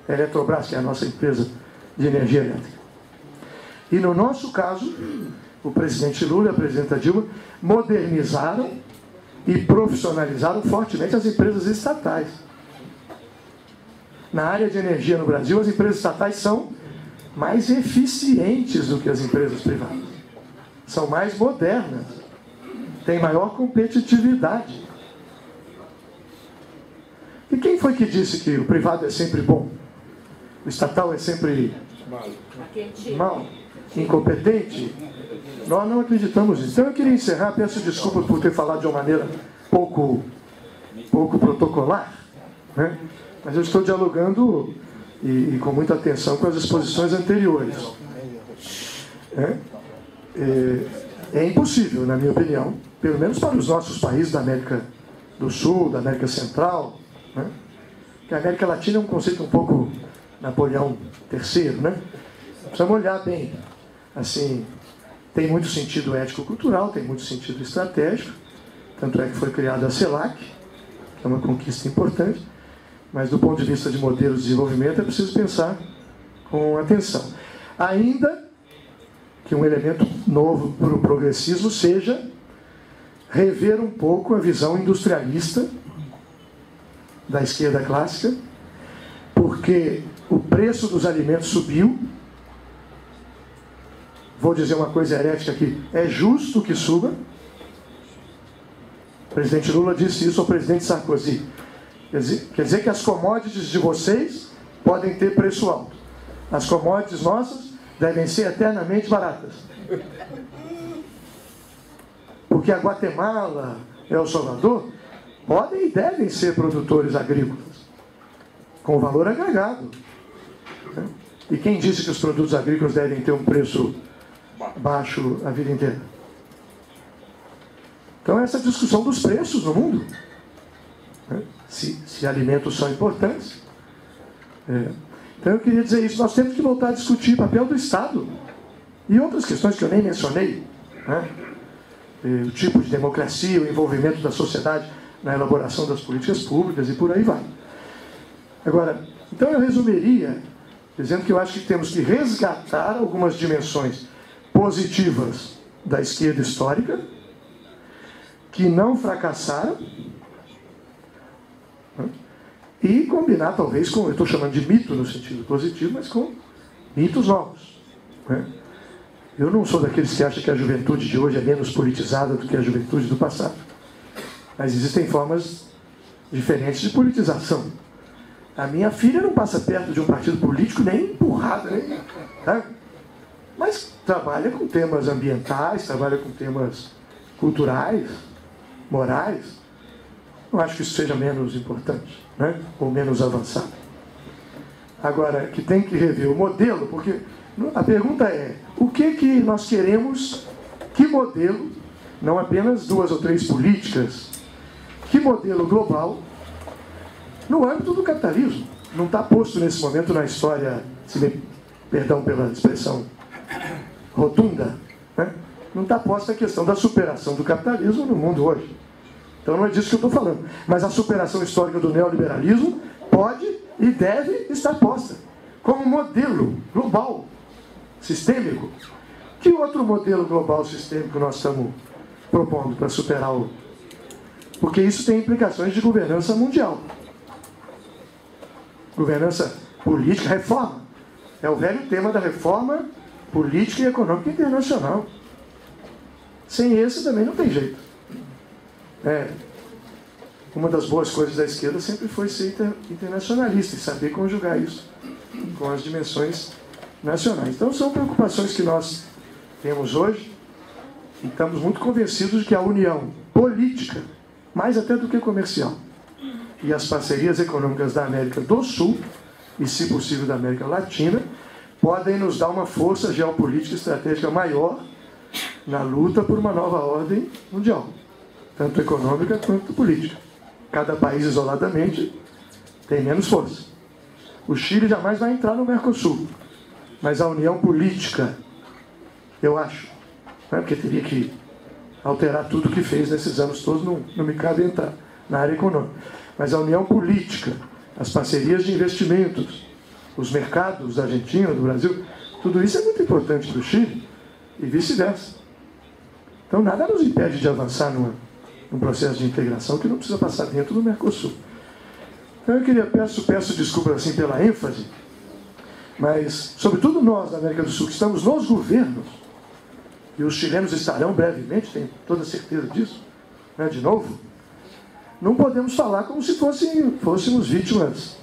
Eletrobras, que é a nossa empresa de energia elétrica? E no nosso caso, o presidente Lula e a presidenta Dilma modernizaram e profissionalizaram fortemente as empresas estatais. Na área de energia no Brasil, as empresas estatais são mais eficientes do que as empresas privadas. são mais modernas, têm maior competitividade. E quem foi que disse que o privado é sempre bom? O estatal é sempre mal, incompetente? Nós não acreditamos nisso. Então eu queria encerrar, peço desculpas por ter falado de uma maneira pouco protocolar, né? Mas eu estou dialogando e com muita atenção com as exposições anteriores. É impossível, na minha opinião, pelo menos para os nossos países da América do Sul, da América Central, né? Que a América Latina é um conceito um pouco Napoleão III, né? Precisamos olhar bem. Assim, tem muito sentido ético-cultural, tem muito sentido estratégico, tanto é que foi criada a CELAC, que é uma conquista importante, mas do ponto de vista de modelos de desenvolvimento é preciso pensar com atenção. Ainda que um elemento novo para o progressismo seja rever um pouco a visão industrialista da esquerda clássica, porque o preço dos alimentos subiu. Vou dizer uma coisa herética aqui, é justo que suba. O presidente Lula disse isso ao presidente Sarkozy. Quer dizer que as commodities de vocês podem ter preço alto. As commodities nossas devem ser eternamente baratas. Porque a Guatemala e El Salvador podem e devem ser produtores agrícolas, com valor agregado. E quem disse que os produtos agrícolas devem ter um preço baixo a vida inteira? Então essa discussão dos preços no mundo, se alimentos são importantes. Então eu queria dizer isso, nós temos que voltar a discutir o papel do Estado e outras questões que eu nem mencionei, né? O tipo de democracia, o envolvimento da sociedade na elaboração das políticas públicas e por aí vai. Agora, então eu resumiria dizendo que eu acho que temos que resgatar algumas dimensões positivas da esquerda histórica que não fracassaram, né? E combinar talvez com, eu estou chamando de mito no sentido positivo, mas com mitos novos, né? Eu não sou daqueles que acham que a juventude de hoje é menos politizada do que a juventude do passado. Mas existem formas diferentes de politização. A minha filha não passa perto de um partido político nem empurrada, né? Mas trabalha com temas ambientais, trabalha com temas culturais, morais. Não acho que isso seja menos importante, né? Ou menos avançado. Agora, que tem que rever o modelo, porque a pergunta é, o que nós queremos, que modelo, não apenas 2 ou 3 políticas, que modelo global, no âmbito do capitalismo. Não está posto nesse momento na história, perdão pela expressão rotunda, né? Não está posta a questão da superação do capitalismo no mundo hoje. Então não é disso que eu estou falando. Mas a superação histórica do neoliberalismo pode e deve estar posta como modelo global, sistêmico. Que outro modelo global sistêmico nós estamos propondo para superar o... Porque isso tem implicações de governança mundial. Governança política, reforma. É o velho tema da reforma política e econômica internacional. Sem esse também não tem jeito. Uma das boas coisas da esquerda sempre foi ser internacionalista e saber conjugar isso com as dimensões nacionais. Então são preocupações que nós temos hoje e estamos muito convencidos de que a união política, mais até do que comercial, e as parcerias econômicas da América do Sul e, se possível, da América Latina, podem nos dar uma força geopolítica e estratégica maior na luta por uma nova ordem mundial, tanto econômica quanto política. Cada país isoladamente tem menos força. O Chile jamais vai entrar no Mercosul, mas a união política, eu acho, né, porque teria que alterar tudo o que fez nesses anos todos, não me cabe entrar na área econômica. Mas a união política, as parcerias de investimentos, os mercados da Argentina, do Brasil, tudo isso é muito importante para o Chile e vice-versa. Então nada nos impede de avançar num processo de integração que não precisa passar dentro do Mercosul. Então eu peço desculpas assim pela ênfase, mas sobretudo nós da América do Sul, que estamos nos governos, e os chilenos estarão brevemente, tenho toda certeza disso, né, de novo, não podemos falar como se fôssemos vítimas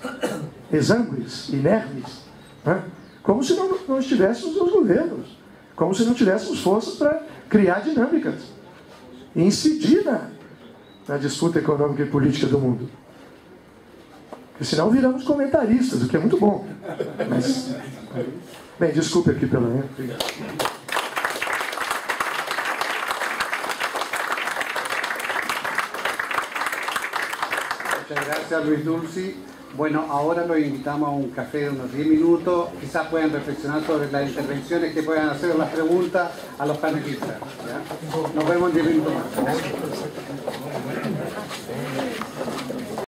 exangües, inermes, né? Como se não estivéssemos nos governos, como se não tivéssemos forças para criar dinâmicas e incidir na disputa econômica e política do mundo. Porque senão viramos comentaristas, o que é muito bom. Mas, bem, desculpe aqui pela... Muchas gracias, Luis Dulci. Bueno, ahora los invitamos a un café de unos 10 minutos. Quizás puedan reflexionar sobre las intervenciones, que puedan hacer las preguntas a los panelistas. ¿Ya? Nos vemos en 10 minutos más.